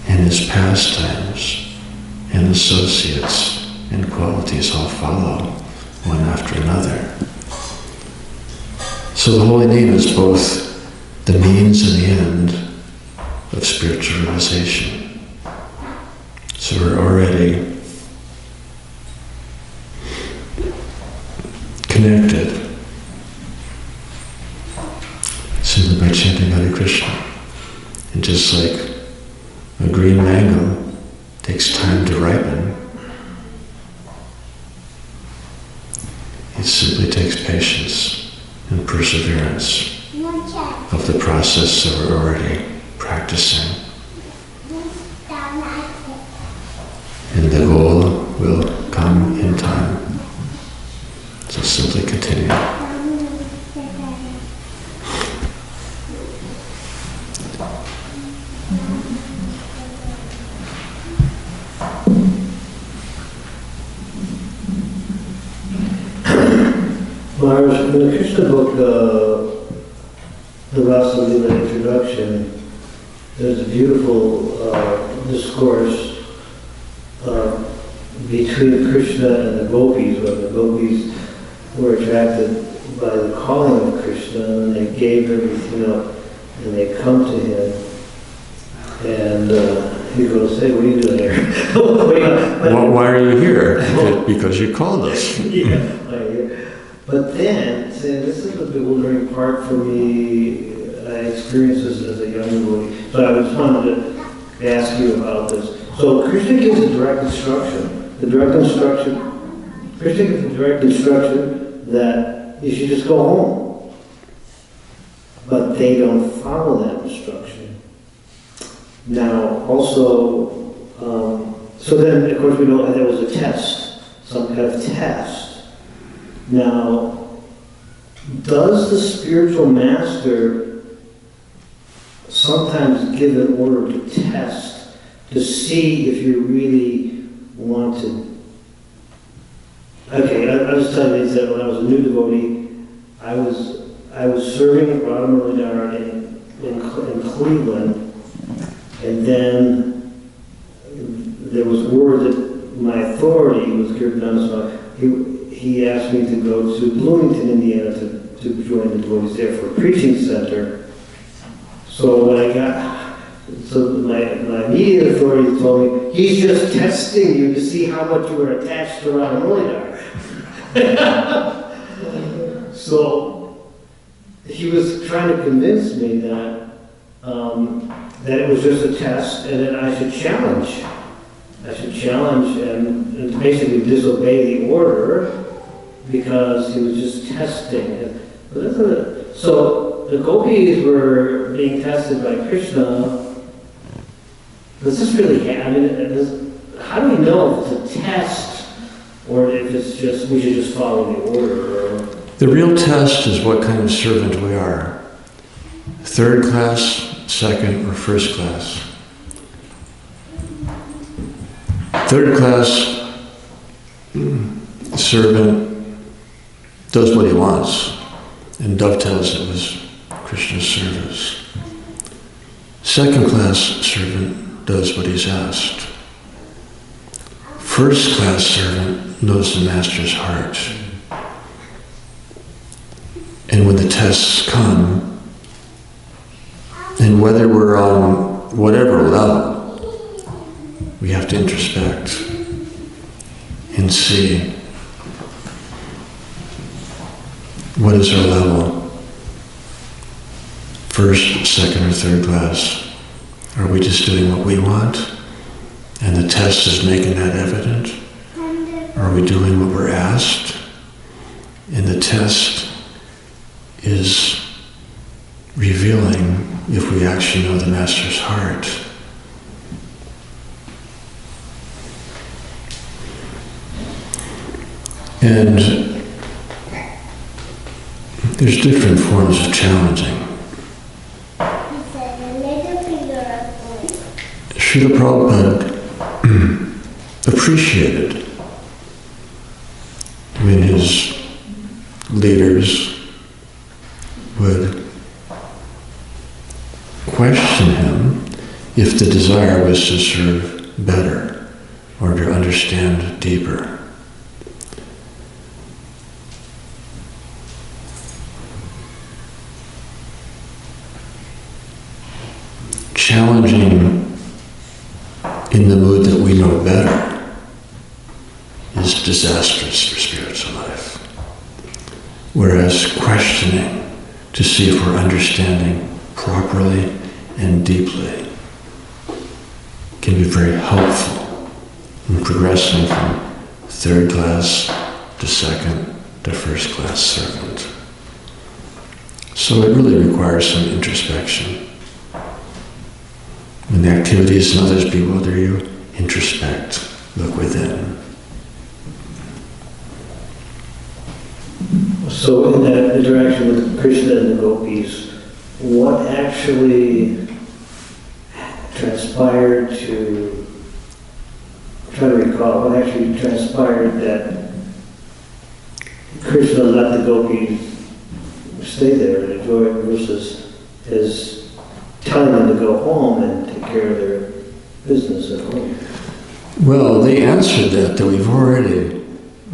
and his pastimes and associates and qualities all follow one after another. So the holy name is both the means and the end of spiritual realization. So we're already connected simply by chanting Hare Krishna. And just like a green mango takes time to ripen, it simply takes patience and perseverance of the process that we're already practicing. And the goal will come in time. So simply continue. Maharaj, in the Krishna book, the Rasa Lila introduction, there's a beautiful discourse between Krishna and the gopis, where the gopis were attracted by the calling of Krishna, and they gave everything up, and they come to him, and he goes, "Hey, what are you doing here?" Why are you here? Because you called us. Yeah. But then, this is the bewildering part for me. I experienced this as a young boy. So I just wanted to ask you about this. So Krishna gives a direct instruction. Krishna gives a direct instruction that you should just go home. But they don't follow that instruction. Now, also, so then, of course, we know there was a test, some kind of test. Now, does the spiritual master sometimes give an order to test to see if you really want to? Okay, I was telling you that when I was a new devotee, I was serving at Radharani in Cleveland, and then there was word that my authority was Kirtananda Swami. He asked me to go to Bloomington, Indiana to join the devotees there for a preaching center. So when my immediate authority told me, he's just testing you to see how much you were attached to Radharani. So he was trying to convince me that it was just a test and that I should challenge. And basically disobey the order because he was just testing. So the gopis were being tested by Krishna, does this really how do we know if it's a test or if it's just, we should just follow the order? Or? The real test is what kind of servant we are. Third class, second, or first class. Third class servant does what he wants and dovetails it with Krishna's service. Second class servant does what he's asked. First class servant knows the master's heart. And when the tests come, and whether we're on whatever level, we have to introspect and see what is our level. First, second, or third class. Are we just doing what we want? And the test is making that evident? Are we doing what we're asked? And the test is revealing if we actually know the Master's heart. And there's different forms of challenging. Srila Prabhupada appreciated when his leaders would question him if the desire was to serve better or to understand deeper. Challenging in the mood that we know better is disastrous for spiritual life. Whereas questioning to see if we're understanding properly and deeply can be very helpful in progressing from third class to second to first class servant. So it really requires some introspection. When the activities and others bewilder you, introspect, look within. So in that interaction with Krishna and the gopis, what actually transpired to, I'm trying to recall, what actually transpired that Krishna let the gopis stay there and enjoy it versus his telling them to go home and take care of their business at home? Well, they answered that we've already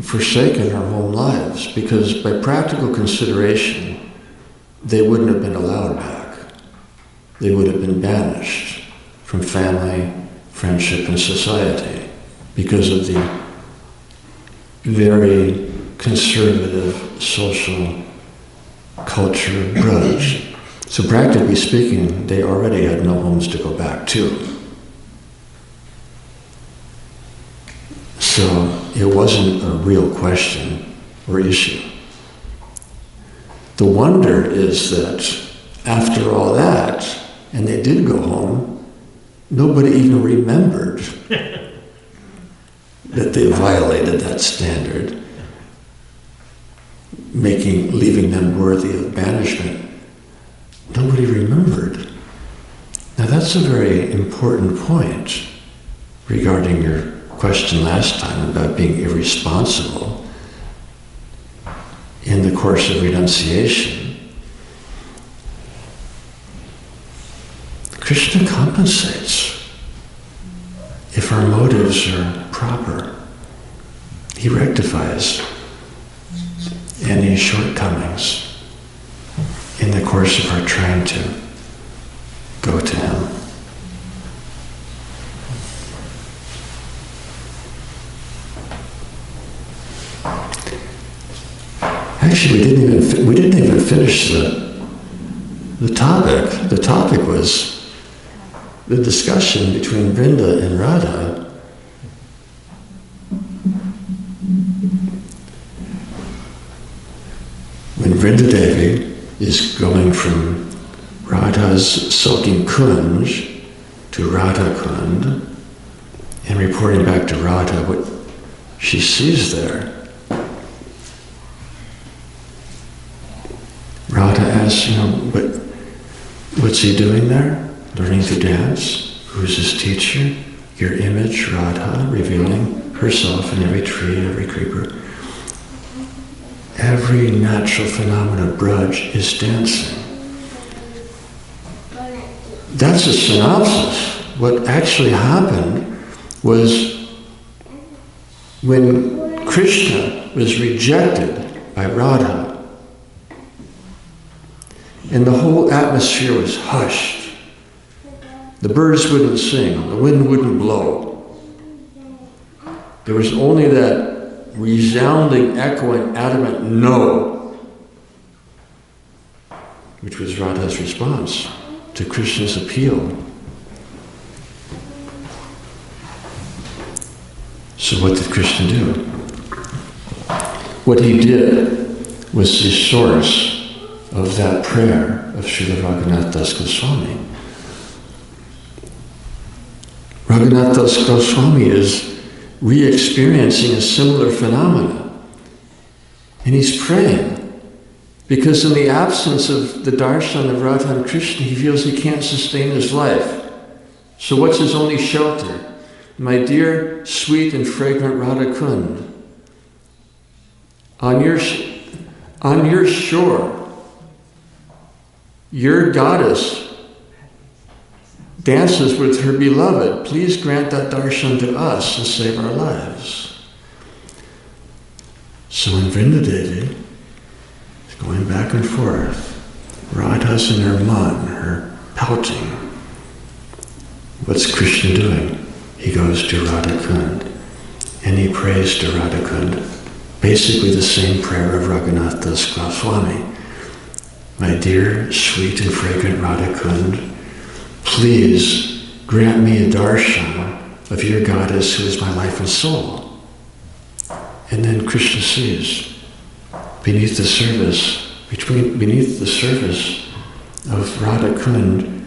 forsaken our home lives, because by practical consideration, they wouldn't have been allowed back. They would have been banished from family, friendship, and society because of the very conservative social culture of Braj. So practically speaking, they already had no homes to go back to. So it wasn't a real question or issue. The wonder is that after all that, and they did go home, nobody even remembered that they violated that standard, leaving them worthy of banishment. Nobody remembered. Now that's a very important point regarding your question last time about being irresponsible in the course of renunciation. Krishna compensates if our motives are proper. He rectifies any shortcomings in the course of our trying to go to Him. Actually, we didn't even finish the topic. The topic was the discussion between Vrinda and Radha. When Vrinda Devi is going from Radha's soaking kunj to Radha Kund and reporting back to Radha what she sees there. Radha asks, what's he doing there? Learning to dance? Who's his teacher? Your image, Radha, revealing herself in every tree, every creeper. Every natural phenomenon of Braj is dancing. That's a synopsis. What actually happened was when Krishna was rejected by Radha, and the whole atmosphere was hushed. The birds wouldn't sing, the wind wouldn't blow. There was only that resounding, echoing, adamant no, which was Radha's response to Krishna's appeal. So what did Krishna do? What he did was the source of that prayer of Srila Raghunath Das Goswami. Raghunath Das Goswami is re-experiencing a similar phenomenon. And he's praying because in the absence of the darshan of Radha and Krishna, he feels he can't sustain his life. So what's his only shelter? My dear, sweet and fragrant Radha Kund, on your shore, your goddess dances with her beloved. Please grant that darshan to us and save our lives. So in Vrindadevi, going back and forth, Radha's in her man, her pouting. What's Krishna doing? He goes to Radha Kund and he prays to Radha Kund. Basically the same prayer of Raghunath Das Goswami. My dear, sweet and fragrant Radha Kund, please grant me a darshan of your goddess who is my life and soul. And then Krishna sees beneath the surface of Radha Kund,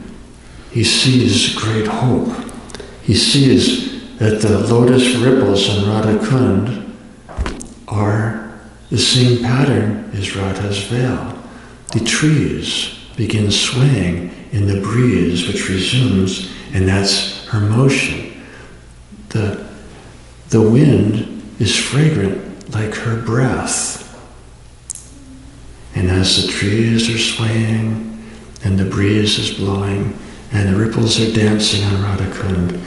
he sees great hope. He sees that the lotus ripples on Radha Kund are the same pattern as Radha's veil. The trees begin swaying in the breeze, which resumes, and that's her motion. The wind is fragrant like her breath. And as the trees are swaying, and the breeze is blowing, and the ripples are dancing on Radha Kund,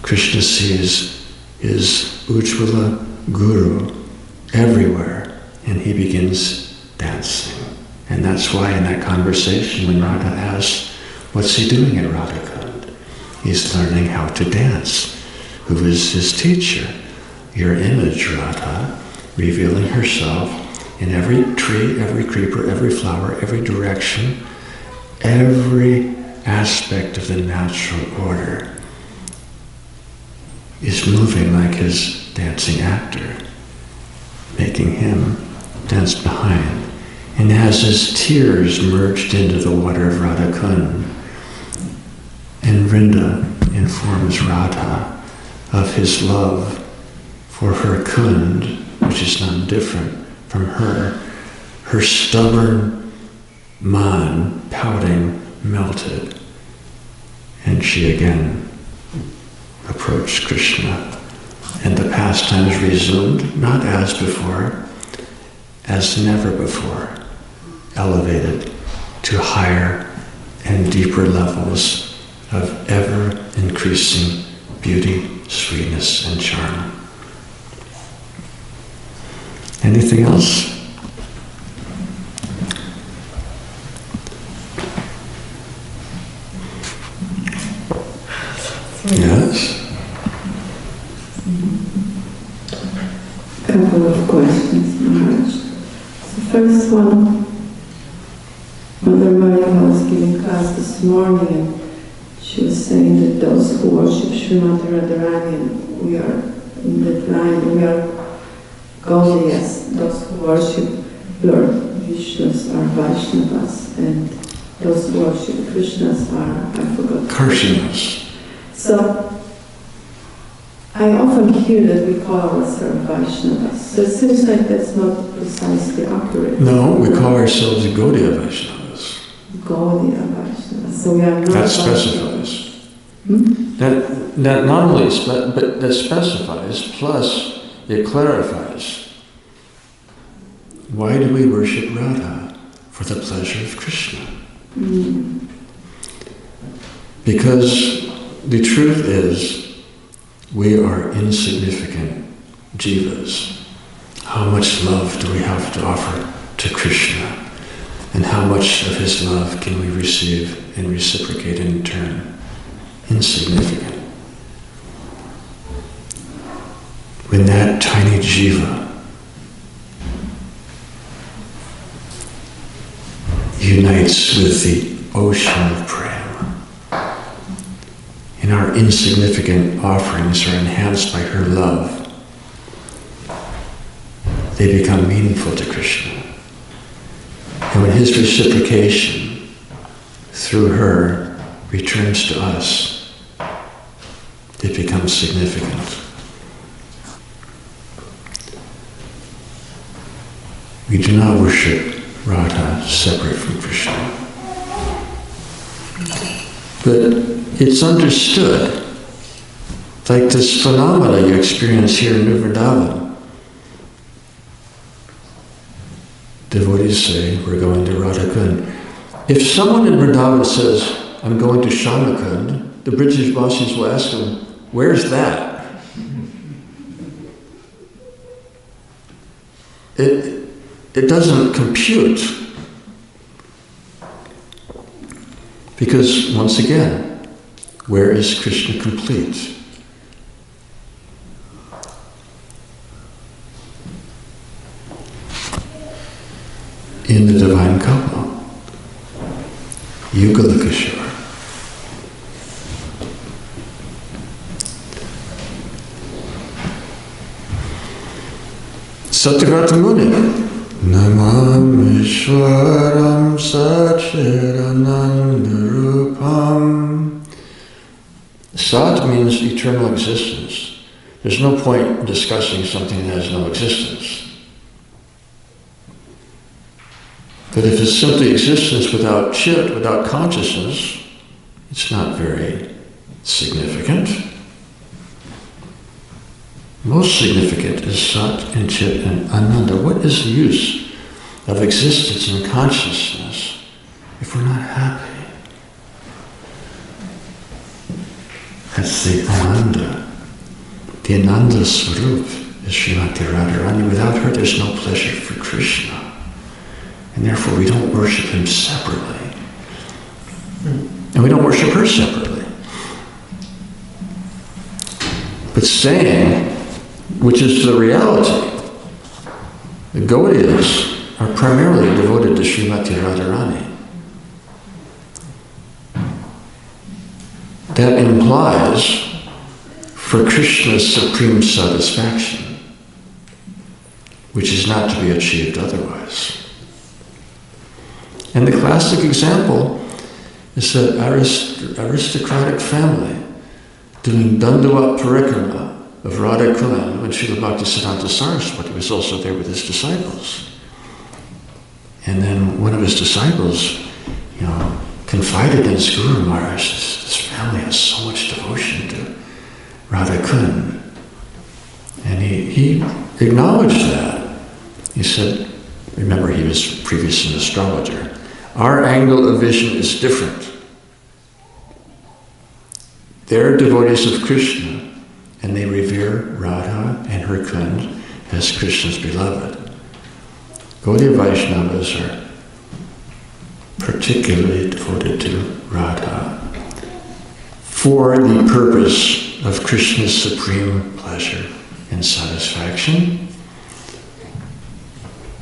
Krishna sees his Ujjvala Guru everywhere, and he begins dancing. And that's why in that conversation when Radha asks, what's he doing at Radha Kund? He's learning how to dance. Who is his teacher? Your image, Radha, revealing herself in every tree, every creeper, every flower, every direction, every aspect of the natural order is moving like his dancing actor, making him dance behind. And as his tears merged into the water of Radha Kund, and Vrinda informs Radha of his love for her Kund, which is none different from her stubborn man, pouting, melted, and she again approached Krishna. And the pastimes resumed, not as before, as never before, elevated to higher and deeper levels of ever-increasing beauty, sweetness, and charm. Anything else? Yes? Couple of questions, Maharaj. The first one, Mother Maria was giving class this morning, and she was saying that those who worship Srimati Radharani, we are in that line, we are godly as those who worship Lord Vishnu are Vaishnavas, and those who worship Krishnas are, I forgot. Karshinas. So, I often hear that we call ourselves Vaishnavas. So it seems like that's not precisely accurate. No, we call ourselves Gaudiya Vaishnavas. Gaudiya Vaishnavas. So we are not. That specifies. That not only, but that specifies, plus it clarifies. Why do we worship Radha? For the pleasure of Krishna. Because the truth is, we are insignificant jivas. How much love do we have to offer to Krishna? And how much of his love can we receive and reciprocate in turn? Insignificant. When that tiny jiva unites with the ocean of prema, and our insignificant offerings are enhanced by her love, they become meaningful to Krishna. And when his reciprocation through her returns to us, it becomes significant. We do not worship Radha separate from Krishna. But it's understood, like this phenomena you experience here in Vrindaban. Devotees say, we're going to Radha Kund. If someone in Vrindaban says, I'm going to Shamakund, the British Vasis will ask him, where's that? It doesn't compute. Because, once again, where is Krishna complete? In the divine couple, Yugala Kishore. Satyavrata Muni. Namam Ishwaram Satchidananda Rupam. Sat means eternal existence. There's no point discussing something that has no existence. But if it's simply existence without chit, without consciousness, it's not very significant. Most significant is Sat and Chit and Ananda. What is the use of existence and consciousness if we're not happy? That's the Ananda. The Ananda Swarup is Srimati Radharani. Without her, there's no pleasure for Krishna. And therefore, we don't worship him separately. And we don't worship her separately. But saying, which is the reality, the Gaudiyas are primarily devoted to Srimati Radharani. That implies for Krishna's supreme satisfaction, which is not to be achieved otherwise. And the classic example is that aristocratic family doing Dandavat Parikrama of Radha Kund when Srila Bhaktisiddhanta Saraswati was also there with his disciples. And then one of his disciples, confided in his Guru Maharaj, this family has so much devotion to Radha Kund. And he acknowledged that. He said, remember he was previously an astrologer, our angle of vision is different. They're devotees of Krishna, and they revere Radha and her Kund as Krishna's beloved. Gaudiya Vaishnavas are particularly devoted to Radha for the purpose of Krishna's supreme pleasure and satisfaction,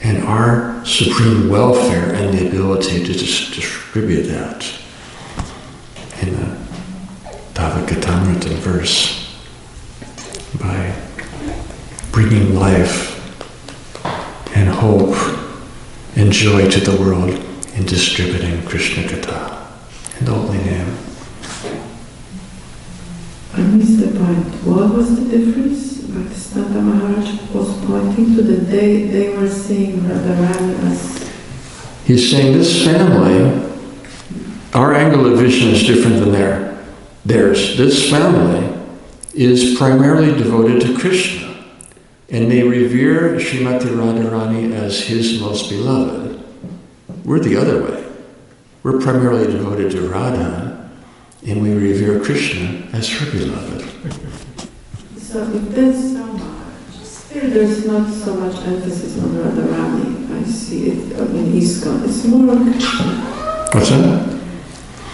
and our supreme welfare and the ability to distribute that in the Bhagavatamrita verse by bringing life and hope and joy to the world in distributing Krishna Katha in the holy name. I missed the point. What was the difference? Bhaktisiddhanta Maharaj was pointing to the day they were seeing Radharani as... He's saying this family, our angle of vision is different than theirs. This family is primarily devoted to Krishna, and they revere Srimati Radharani as his most beloved. We're the other way. We're primarily devoted to Radha, and we revere Krishna as her beloved. So if there's so much, still there's not so much emphasis on Radharani. I see it in ISKCON. It's more... What's that?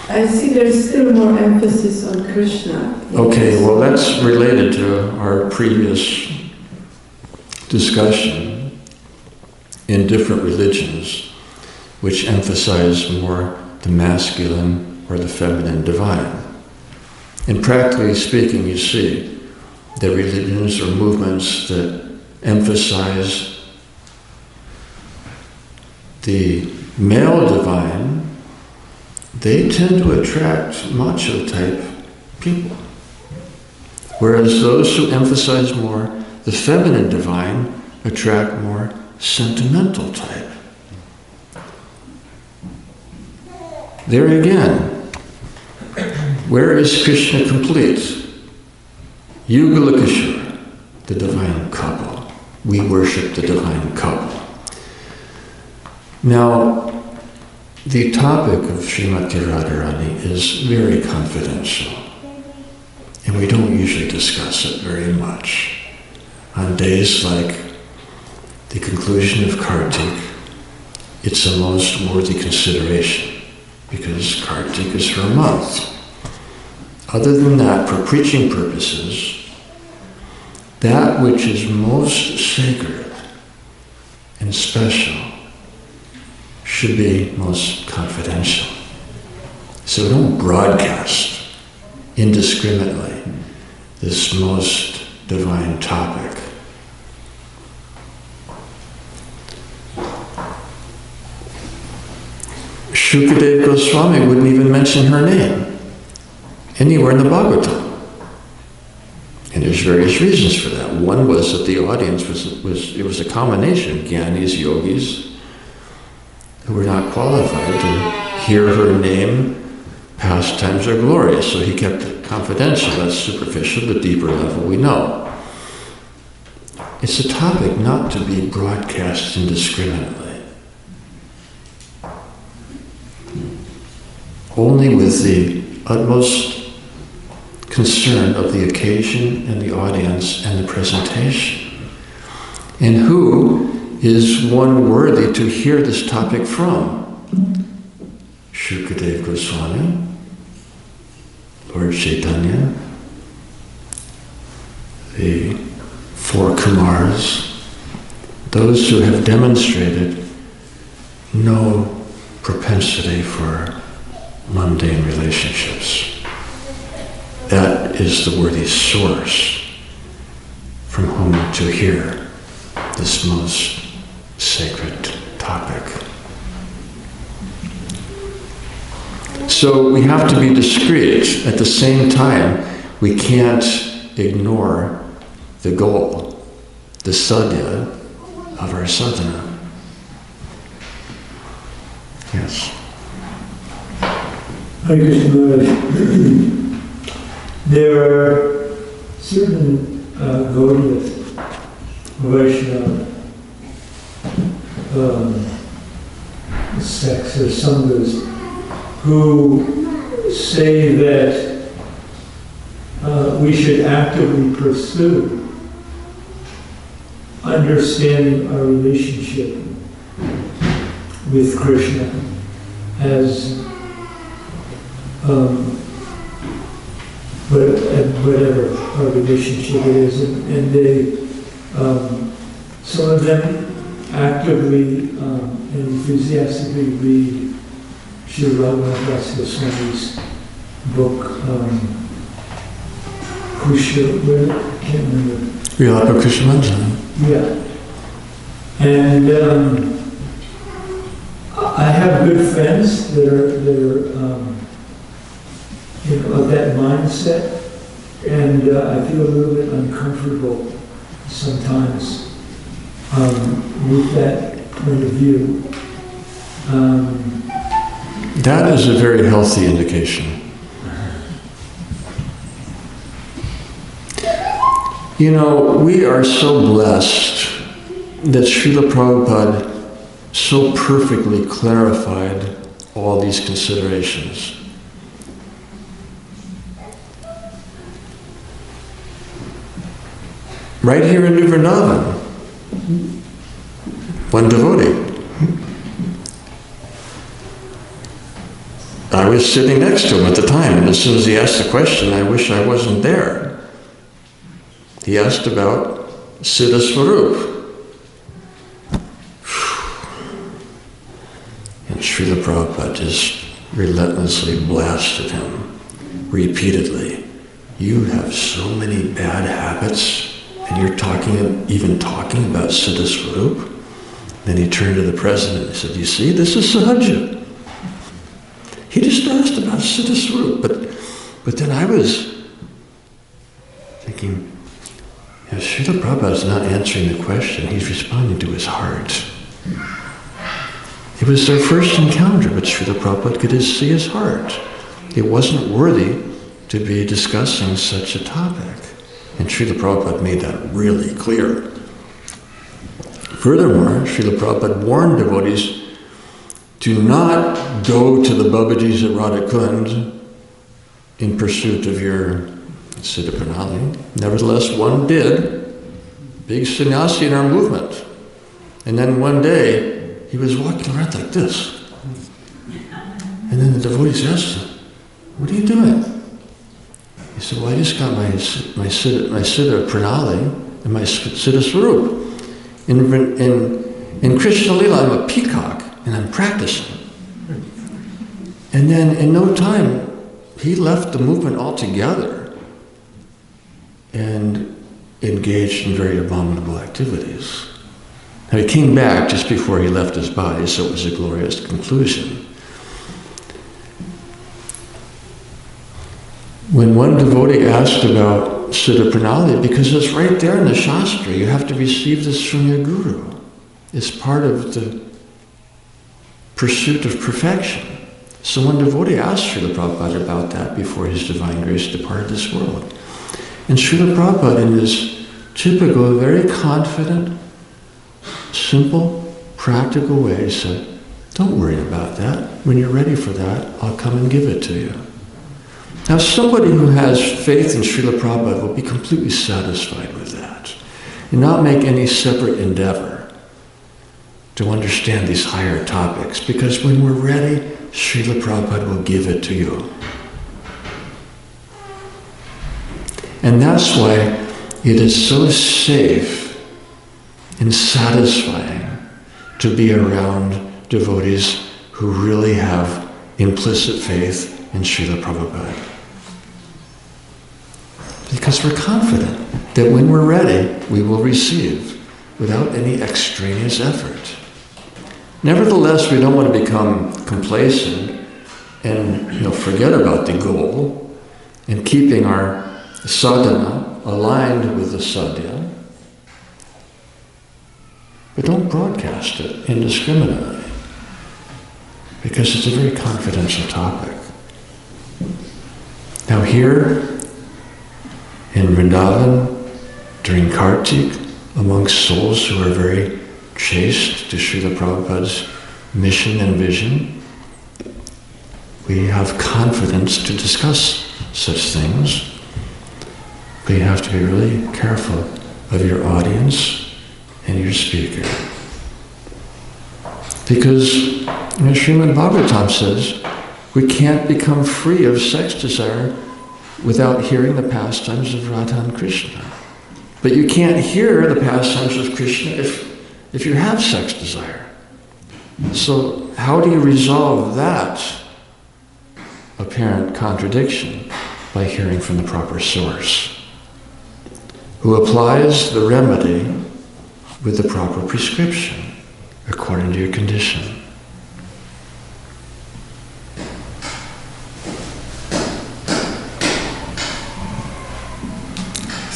I see there's still more emphasis on Krishna. Okay, well that's related to our previous discussion in different religions, which emphasize more the masculine or the feminine divine. And practically speaking, you see, the religions or movements that emphasize the male divine, they tend to attract macho-type people. Whereas those who emphasize more the feminine divine attract more sentimental type. There again, where is Krishna complete? Yugala Kishore, the divine couple. We worship the divine couple. Now, the topic of Srimati Radharani is very confidential, and we don't usually discuss it very much. On days like the conclusion of Kartik, it's a most worthy consideration, because Kartik is her month. Other than that, for preaching purposes, that which is most sacred and special should be most confidential. So don't broadcast indiscriminately this most divine topic. Shukadeva Goswami wouldn't even mention her name anywhere in the Bhagavatam. And there's various reasons for that. One was that the audience was a combination of Gyanis, yogis, who were not qualified to hear her name, pastimes or glorious. So he kept it confidential. That's superficial. The deeper level we know. It's a topic not to be broadcast indiscriminately. Only with the utmost concern of the occasion and the audience and the presentation. And who is one worthy to hear this topic from? Shukadeva Goswami, Lord Chaitanya, the four Kumars, those who have demonstrated no propensity for mundane relationships. That is the worthy source from whom to hear this most sacred topic. So we have to be discreet. At the same time, we can't ignore the goal, the sadhya of our sadhana. Yes. Hare Krishna Maharaj. There are certain Gaudiya Vaishnava sects or sanghas who say that we should actively pursue understanding our relationship with Krishna as whatever our relationship is, and they, some of them actively and enthusiastically read Srila Swami's book, Krishna, I can't remember. Srila Krishna. Yeah. And I have good friends that are of that mindset, and I feel a little bit uncomfortable sometimes with that point of view. That is a very healthy indication. You know, we are so blessed that Srila Prabhupada so perfectly clarified all these considerations. Right here in Vrindaban, one devotee. I was sitting next to him at the time, and as soon as he asked the question, I wish I wasn't there. He asked about Siddha Swarup. And Srila Prabhupada just relentlessly blasted him repeatedly. You have so many bad habits, and you're even talking about Siddha Swarup? Then he turned to the president and said, you see, this is Sahaja. He just asked about Siddha Swarup, but then I was thinking, Srila Prabhupada is not answering the question, he's responding to his heart. It was their first encounter, but Srila Prabhupada could see his heart. It wasn't worthy to be discussing such a topic. And Srila Prabhupada made that really clear. Furthermore, Srila Prabhupada warned devotees, do not go to the Babajis at Radhakund in pursuit of your Siddha Pranali. Nevertheless, one did, big sannyasi in our movement. And then one day, he was walking around like this. And then the devotees asked him, what are you doing? He said, well, I just got my Siddha Pranali and my Siddha Swarup. In Krishna Lila, I'm a peacock, and I'm practicing. And then in no time, he left the movement altogether and engaged in very abominable activities. Now, he came back just before he left his body, so it was a glorious conclusion. When one devotee asked about Siddha Pranali, because it's right there in the Shastra, you have to receive this from your guru. It's part of the pursuit of perfection. So one devotee asked Srila Prabhupada about that before his divine grace departed this world. And Srila Prabhupada, in his typical, very confident, simple, practical way, said, don't worry about that. When you're ready for that, I'll come and give it to you. Now, somebody who has faith in Srila Prabhupada will be completely satisfied with that and not make any separate endeavor to understand these higher topics, because when we're ready, Srila Prabhupada will give it to you. And that's why it is so safe and satisfying to be around devotees who really have implicit faith in Srila Prabhupada. Because we're confident that when we're ready, we will receive without any extraneous effort. Nevertheless, we don't want to become complacent and forget about the goal and keeping our sadhana aligned with the sadhya. But don't broadcast it indiscriminately, because it's a very confidential topic. Now here in Vrindaban, during Kartik, amongst souls who are very chaste to Srila Prabhupada's mission and vision, we have confidence to discuss such things. But you have to be really careful of your audience and your speaker. Because Srimad Bhagavatam says we can't become free of sex desire without hearing the pastimes of Radha and Krishna. But you can't hear the pastimes of Krishna if you have sex desire. So how do you resolve that apparent contradiction? By hearing from the proper source, who applies the remedy with the proper prescription according to your condition.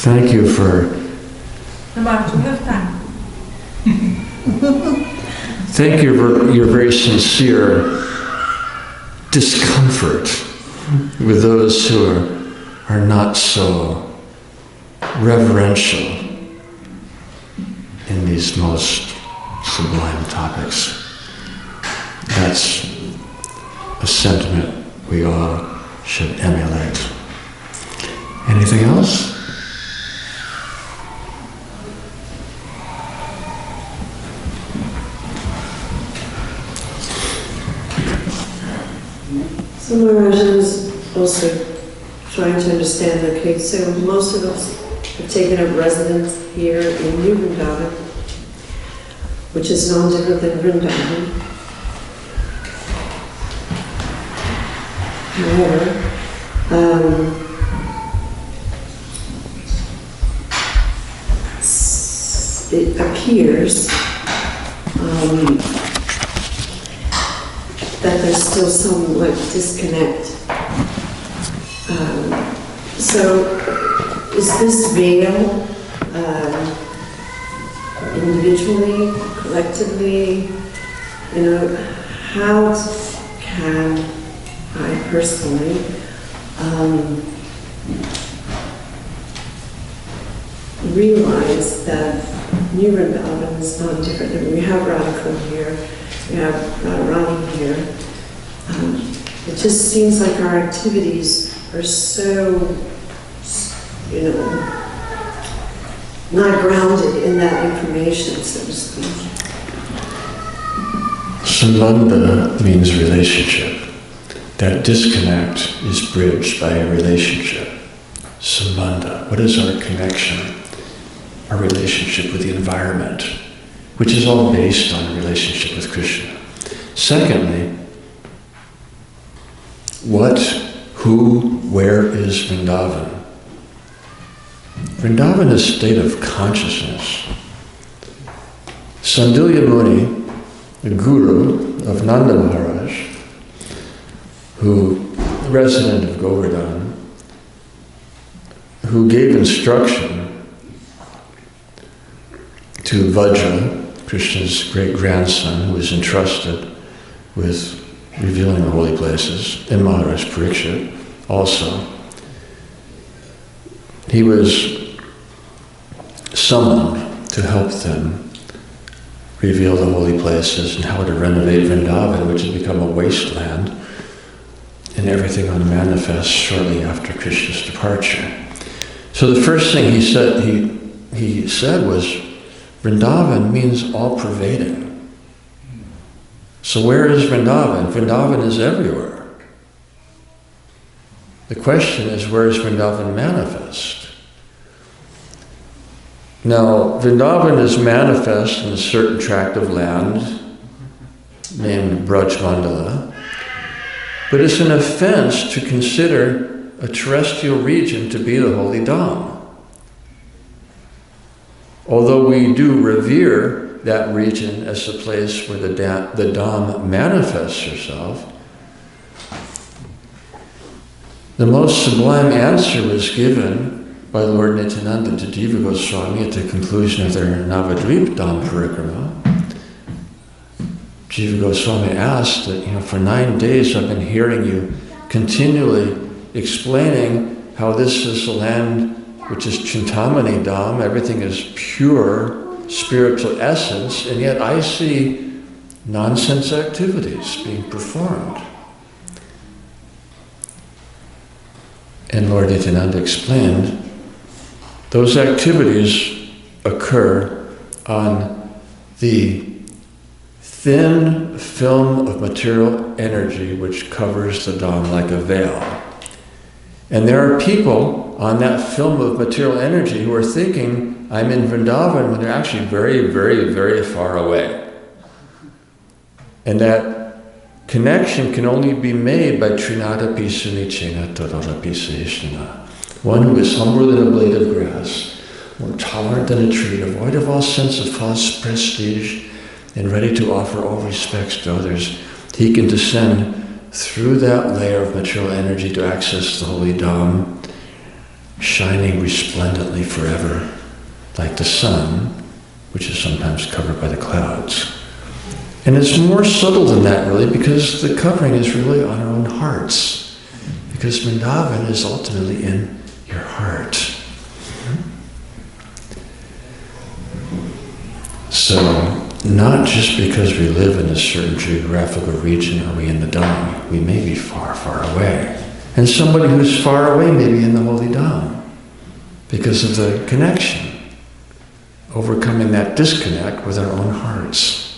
Thank you for thank you for your very sincere discomfort with those who are not so reverential in these most sublime topics. That's a sentiment we all should emulate. Anything else? So Maharaja was also trying to understand, okay, so most of us have taken up residence here in New Vrindaban, which is no different than Vrindaban. However, it appears that there's still some disconnect. So is this veil individually, collectively, how can I personally realize that New Vrindaban is not different? We have Radharani here, we have Radharani here. It just seems like our activities are so, not grounded in that information, so to speak. Sambandha means relationship. That disconnect is bridged by a relationship. Sambandha, what is our connection? Our relationship with the environment, which is all based on a relationship with Krishna. Secondly, what, who, where is Vrindavan? Vrindavan is a state of consciousness. Sandilya Muni, the guru of Nanda Maharaj, who, resident of Govardhan, who gave instruction to Vajra, Krishna's great-grandson, who was entrusted with revealing the holy places, and Maharaj Parikshit also. He was summoned to help them reveal the holy places and how to renovate Vrindavan, which had become a wasteland, and everything unmanifest shortly after Krishna's departure. So the first thing he said was, Vrindavan means all-pervading. So where is Vrindavan? Vrindavan is everywhere. The question is, where is Vrindavan manifest? Now, Vrindavan is manifest in a certain tract of land named Braj Mandala, but it's an offense to consider a terrestrial region to be the holy Dham. Although we do revere that region as the place where the Dham manifests herself, the most sublime answer was given by Lord Nityananda to Jiva Goswami at the conclusion of their Navadvip Dham Parikrama. Jiva Goswami asked that, for 9 days I've been hearing you continually explaining how this is a land which is Chintamani Dham, everything is pure spiritual essence, and yet I see nonsense activities being performed. And Lord Nityananda explained, those activities occur on the thin film of material energy which covers the Dham like a veil. And there are people on that film of material energy who are thinking, I'm in Vrindavan, when they're actually very, very, very far away. And that connection can only be made by Trinada Pisuni Chena Tadara Pisahishna. One who is humbler than a blade of grass, more tolerant than a tree, devoid of all sense of false prestige, and ready to offer all respects to others. He can descend through that layer of material energy to access the holy Dham shining resplendently forever, like the sun, which is sometimes covered by the clouds. And it's more subtle than that, really, because the covering is really on our own hearts. Because Vrindavan is ultimately in your heart. So, not just because we live in a certain geographical region are we in the Dham. We may be far, far away. And somebody who's far away may be in the Holy Dham because of the connection, overcoming that disconnect with our own hearts.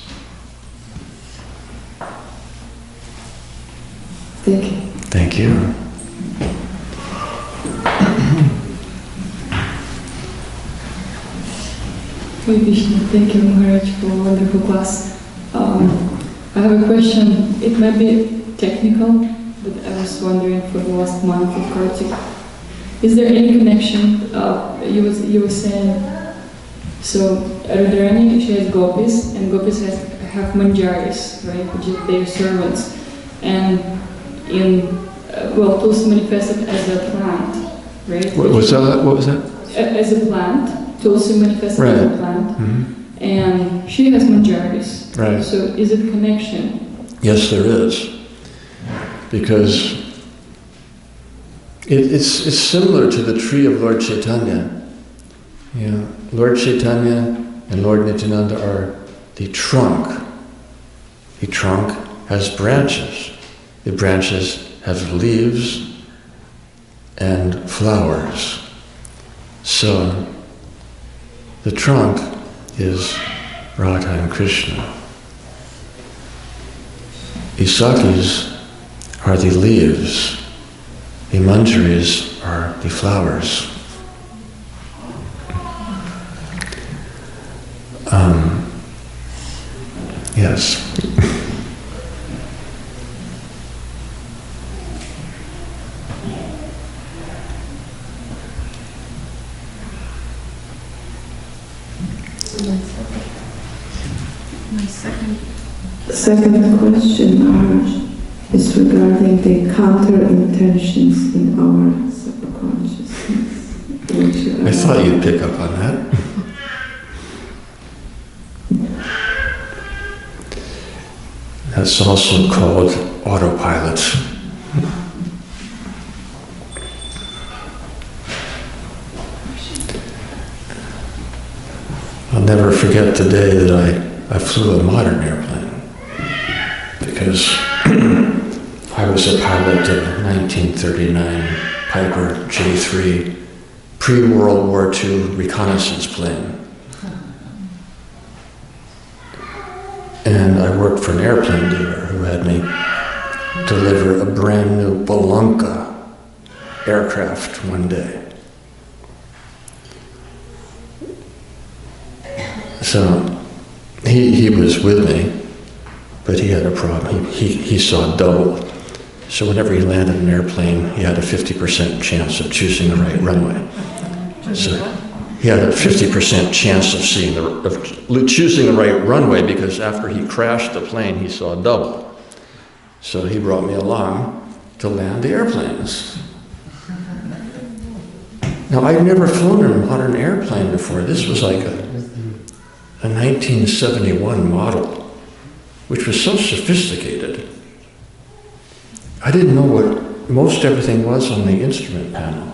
Thank you. Thank you. Hare Krishna. Thank you, Maharaj, for a wonderful class. I have a question. It might be technical, but I was wondering for the last month of Kartik. Is there any connection? You were saying, so Radharani, she has gopis, and gopis have manjaris, right, which is their servants. And Tulsi manifested as a plant, right? What was that? As a plant. Tulsi manifested as a plant. Mm-hmm. And she has manjaris. Right. So is it connection? Yes, there is. Because it's similar to the tree of Lord Chaitanya. You know, Lord Chaitanya and Lord Nityananda are the trunk. The trunk has branches. The branches have leaves and flowers. So the trunk is Radha and Krishna. The sakis are the leaves. The manjaris are the flowers. Yes. Second question, Maharaj, is regarding the counter-intentions in our subconsciousness. I thought you'd pick up on that. That's also called autopilot. I'll never forget the day that I flew a modern airplane, because I was a pilot of a 1939 Piper J3 pre-World War II reconnaissance plane. And I worked for an airplane dealer who had me deliver a brand new Belanca aircraft one day. So he was with me, but he had a problem. He saw double. So whenever he landed an airplane, he had a 50% chance of choosing the right runway. So he had a 50% chance of choosing the right runway, because after he crashed the plane, he saw double. So he brought me along to land the airplanes. Now, I'd never flown a modern airplane before. This was like a 1971 model, which was so sophisticated. I didn't know what most everything was on the instrument panel.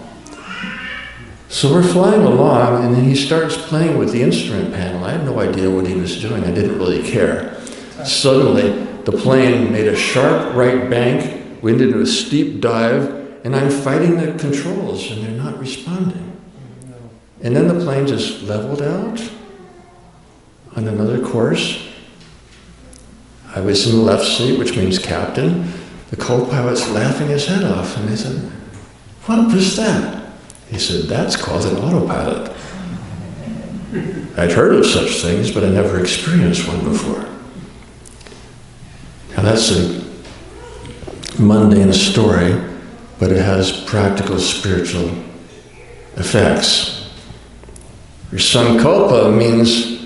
So we're flying along, and then he starts playing with the instrument panel. I had no idea what he was doing. I didn't really care. Suddenly, the plane made a sharp right bank, went into a steep dive, and I'm fighting the controls, and they're not responding. And then the plane just leveled out on another course. I was in the left seat, which means captain. The co-pilot's laughing his head off, and they said, "What was that?" He said, "That's called an autopilot." I'd heard of such things, but I never experienced one before. Now that's a mundane story, but it has practical spiritual effects. Your sankalpa means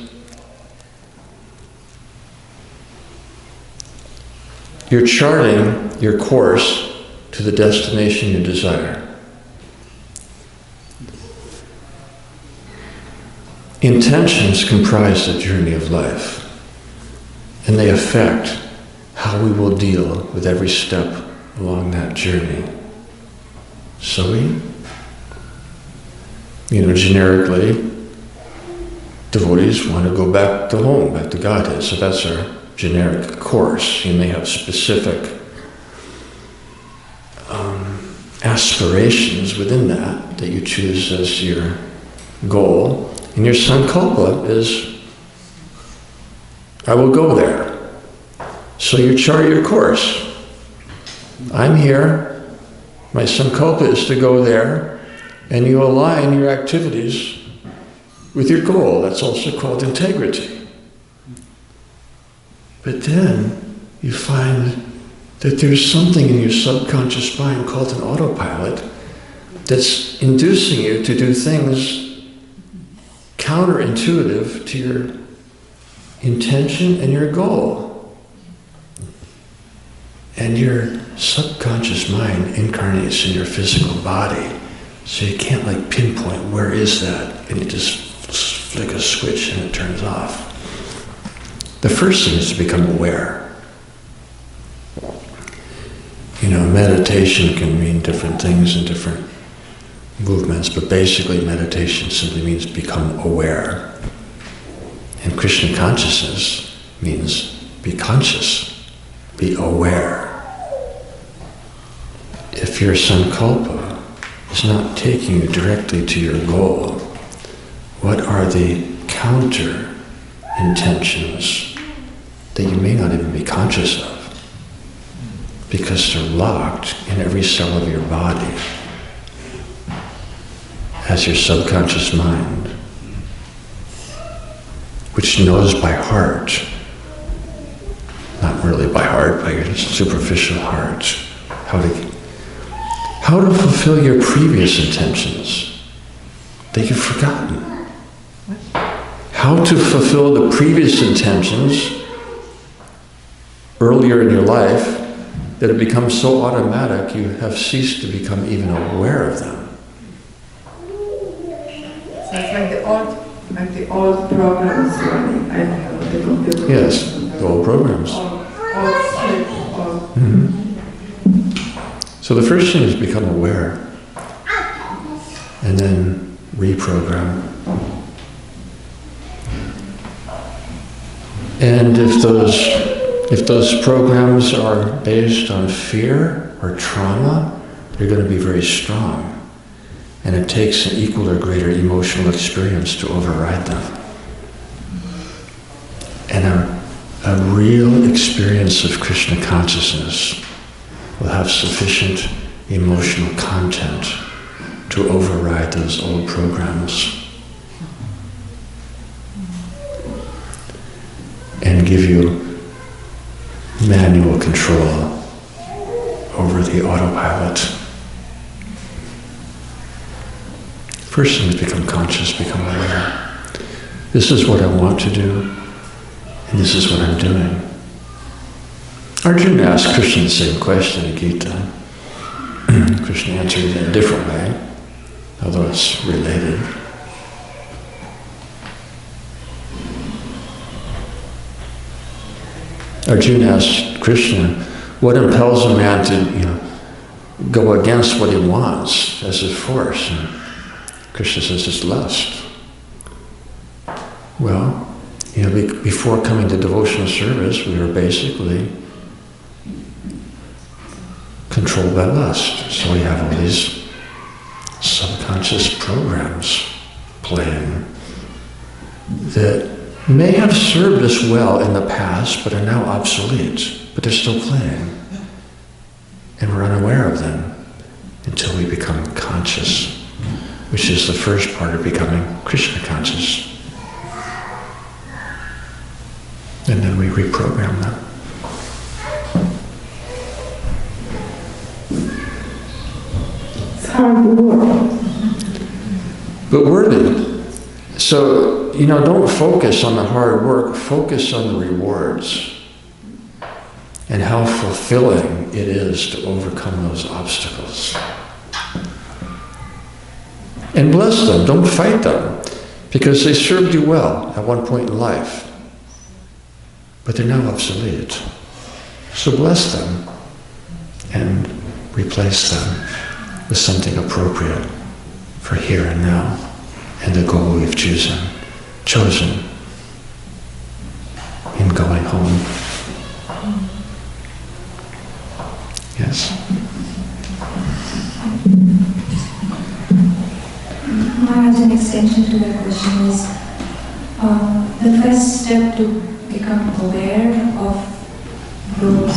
you're charting your course to the destination you desire. Intentions comprise the journey of life, and they affect how we will deal with every step along that journey. So generically, devotees want to go back to home, back to Godhead, so that's our generic course. You may have specific aspirations within that you choose as your goal. And your sankalpa is, I will go there. So you chart your course. I'm here. My sankalpa is to go there. And you align your activities with your goal. That's also called integrity. But then you find that there's something in your subconscious mind called an autopilot that's inducing you to do things counterintuitive to your intention and your goal. And your subconscious mind incarnates in your physical body. So you can't pinpoint where is that, and you just flick a switch and it turns off. The first thing is to become aware. Meditation can mean different things in different movements, but basically meditation simply means become aware. And Krishna consciousness means be conscious, be aware. If your sankalpa is not taking you directly to your goal, what are the counter intentions that you may not even be conscious of? Because they're locked in every cell of your body as your subconscious mind, which knows by heart, not really by heart, by your superficial heart, how to fulfill your previous intentions that you've forgotten. How to fulfill the previous intentions earlier in your life that have become so automatic you have ceased to become even aware of them. So it's like the old programs running. I don't know, the computer. Yes, the old programs. So the first thing is become aware, and then reprogram. And if those programs are based on fear or trauma, they're going to be very strong. And it takes an equal or greater emotional experience to override them. And a real experience of Krishna consciousness will have sufficient emotional content to override those old programs and give you manual control over the autopilot. First thing is become conscious, become aware. This is what I want to do, and this is what I'm doing. Arjuna asked Krishna the same question in Gita. Krishna answered it in a different way, although it's related. Arjuna asked Krishna, what impels a man to, go against what he wants as his force? And Krishna says it's lust. Well, before coming to devotional service, we were basically controlled by lust. So we have all these subconscious programs playing that may have served us well in the past, but are now obsolete, but they're still playing. And we're unaware of them until we become conscious, which is the first part of becoming Krishna conscious. And then we reprogram them. It's hard work. But worthy. So, don't focus on the hard work, focus on the rewards and how fulfilling it is to overcome those obstacles. And bless them, don't fight them. because they served you well at one point in life, but they're now obsolete. So bless them and replace them with something appropriate for here and now and the goal we've chosen in going home. Yes? Maharaj, an extension to that question is the first step to become aware of those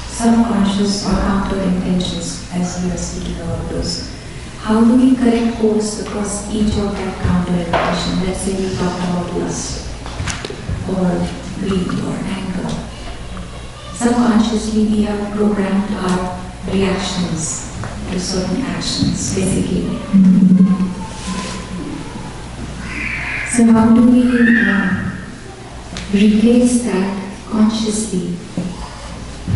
subconscious or counter intentions, as you are speaking about those. How do we correct course across each of that counter intention? Let's say we talked about lust or greed or anger. Subconsciously we have programmed our reactions to certain actions, basically. So how do we replace that consciously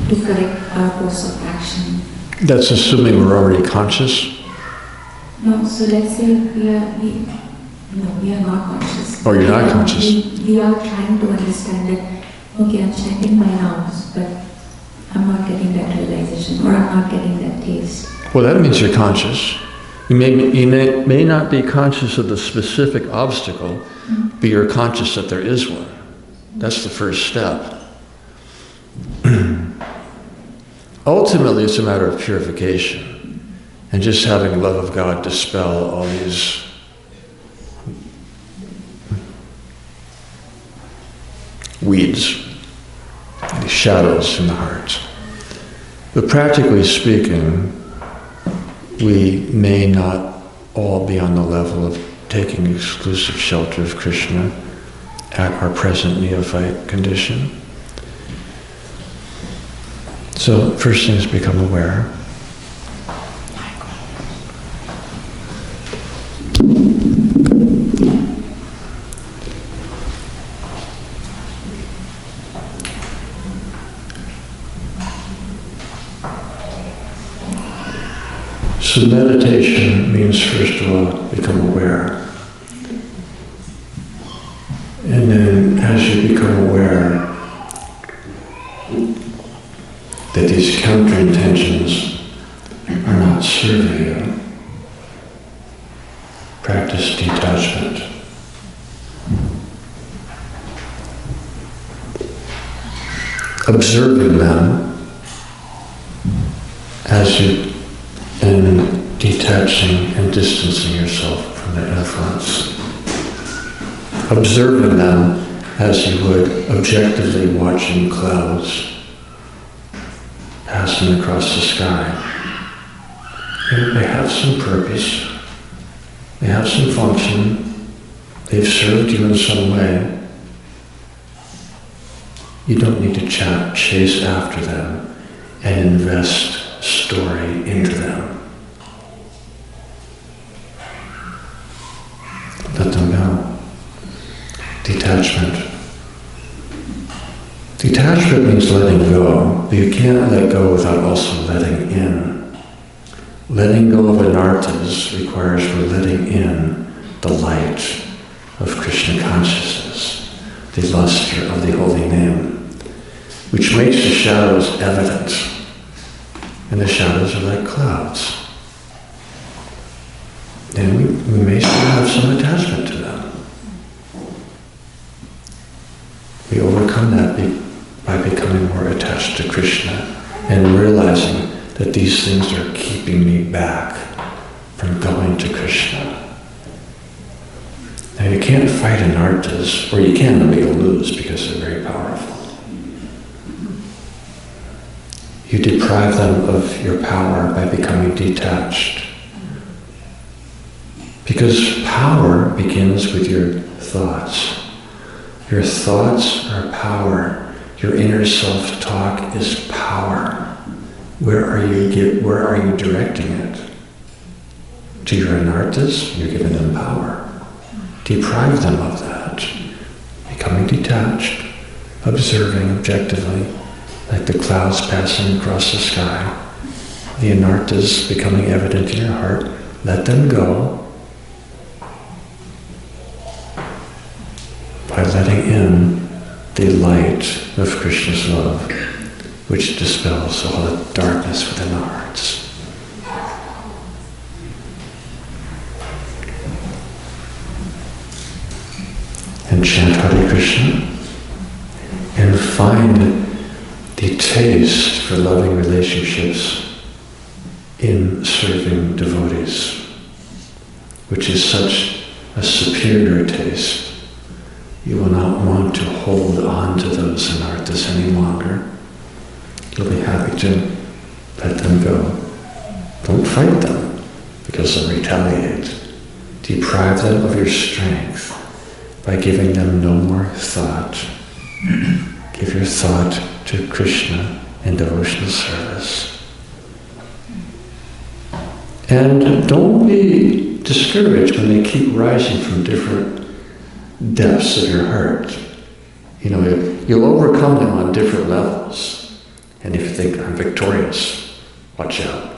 to correct our course of action? That's assuming we're already conscious? No, so let's say we are not conscious. Oh, you're not conscious? We are trying to understand that, okay, I'm checking my nouns, but I'm not getting that realization, or I'm not getting that taste. Well, that means you're conscious. You may not be conscious of the specific obstacle, but you're conscious that there is one. That's the first step. Ultimately, it's a matter of purification and just having love of God dispel all these weeds, these shadows in the heart. But practically speaking, we may not all be on the level of taking exclusive shelter of Krishna at our present neophyte condition. So first thing is become aware. So meditation means, first of all, become aware. And then as you become aware that these counter-intentions are not serving you, practice detachment. Observing them as you and detaching and distancing yourself from their influence. Observing them as you would objectively watching clouds passing across the sky. And they have some purpose, they have some function, they've served you in some way. You don't need to chase after them and invest story into them. Let them go. Detachment. Detachment means letting go, but you can't let go without also letting in. Letting go of anarthas requires we're letting in the light of Krishna consciousness, the luster of the holy name, which makes the shadows evident. And the shadows are like clouds. And we may still have some attachment to them. We overcome that by becoming more attached to Krishna and realizing that these things are keeping me back from going to Krishna. Now you can't fight anarthas, or you can, but you'll lose because they're very powerful. You deprive them of your power by becoming detached. Because power begins with your thoughts. Your thoughts are power. Your inner self-talk is power. Where are you directing it? To your anarthas, you're giving them power. Deprive them of that. Becoming detached, observing objectively, like the clouds passing across the sky, the anarthas becoming evident in your heart, let them go, letting in the light of Krishna's love, which dispels all the darkness within our hearts. And chant Hare Krishna and find the taste for loving relationships in serving devotees, which is such a superior taste. You will not want to hold on to those anarthas any longer. You'll be happy to let them go. Don't fight them, because they'll retaliate. Deprive them of your strength by giving them no more thought. Give your thought to Krishna in devotional service. And don't be discouraged when they keep rising from different depths of your heart. You know, you'll overcome them on different levels. And if you think, I'm victorious, watch out.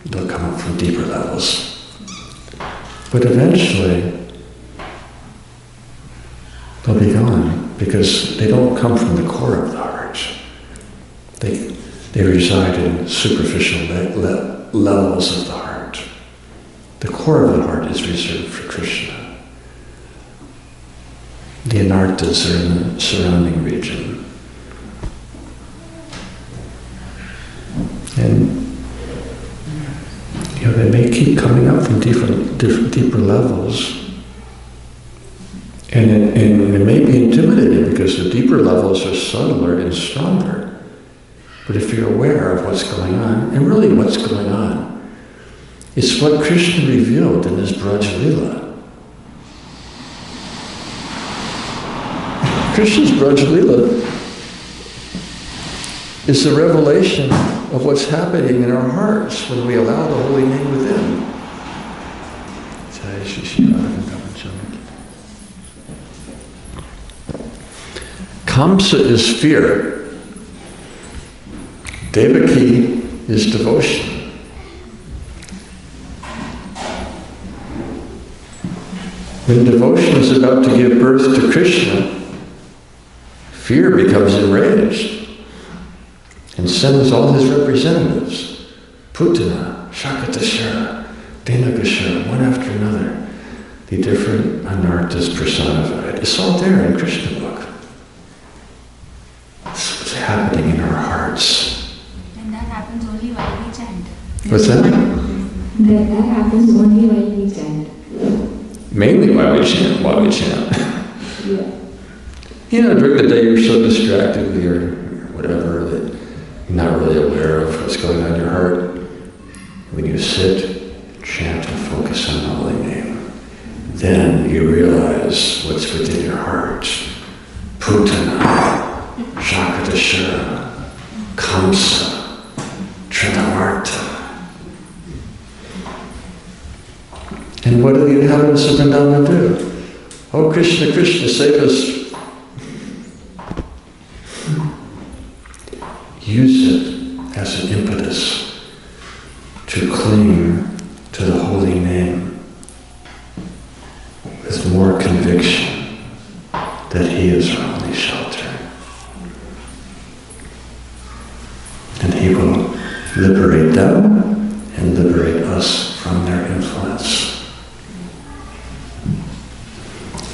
They'll come up from deeper levels. But eventually, they'll be gone, because they don't come from the core of the heart. They reside in superficial levels of the heart. The core of the heart is reserved for Krishna. The anarthas are in the surrounding region. And you know, they may keep coming up from different deeper levels. And it may be intimidating because the deeper levels are subtler and stronger. But if you're aware of what's going on, and really what's going on, it's what Krishna revealed in his Braj Lila. Krishna's Braj Lila is the revelation of what's happening in our hearts when we allow the holy name within. Kamsa is fear. Devaki is devotion. When devotion is about to give birth to Krishna, fear becomes enraged and sends all his representatives, Putana, Shakatashara, Denagashara, one after another, the different anarthas personified. It's all there in Krishna book. It's what's happening in our hearts. And that happens only while we chant. What's that? That happens only while we chant. Mainly while we chant. Yeah. You know, during the day you're so distracted with your whatever that you're not really aware of what's going on in your heart. When you sit, chant, and focus on the holy name, then you realize what's within your heart. Putana, Shakatashara, Kamsa, Trinavarta. And what do the inhabitants of Vrindavan do? Oh, Krishna, Krishna, save us. Use it as an impetus to cling to the holy name with more conviction that he is our only shelter. And he will liberate them and liberate us from their influence.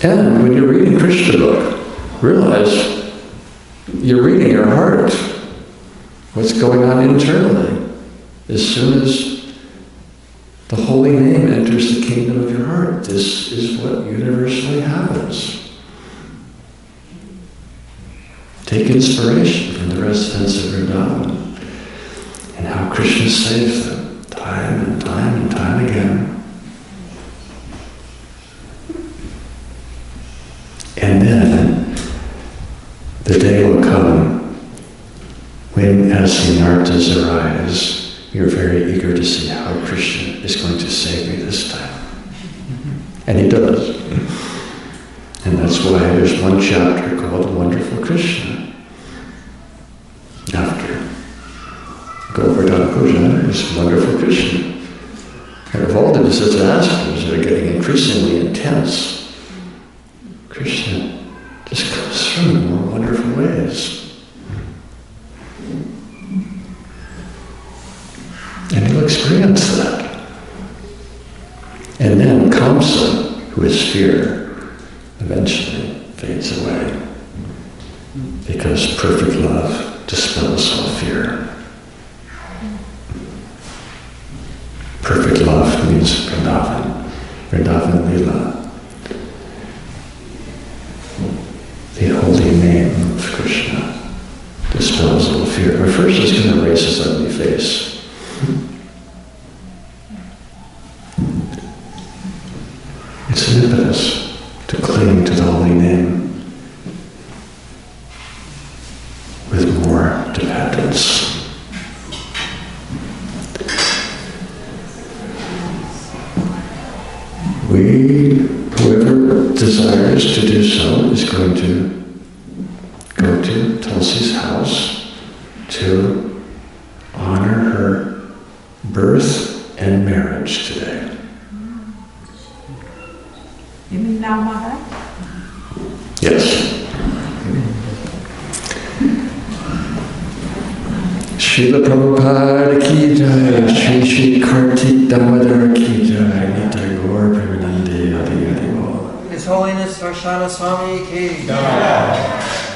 And when you're reading Krishna book, realize you're reading your heart. What's going on internally? As soon as the holy name enters the kingdom of your heart, this is what universally happens. Take inspiration from the residents of Vrindavan and how Krishna saves them time and time and time again. And then the day will come when, as the anarthas arise, you're very eager to see how Krishna is going to save me this time. And he does. And that's why there's one chapter called Wonderful Krishna. After Govardhana Puja, there's Wonderful Krishna. And of all the disasters that are getting increasingly intense, Krishna And he'll experience that. And then Kamsa, who is fear, eventually fades away. Because perfect love dispels all fear. Perfect love means Vrindavan. Vrindavan Lila. The holy name of Krishna dispels all fear. But first he's going to raise his ugly face. It's an impetus to cling to the holy name with more dependence. Whoever desires to do so is going to go to Tulsi's house to honor her birth and marriage today. You mean now, Maharaja? Yes. Srila Prabhupada ki jai, Shri Shri Kartik Damodar ki jai, Nitai Gaur Premanande Adi Adi Bol. His Holiness Varsana Swami ki jai.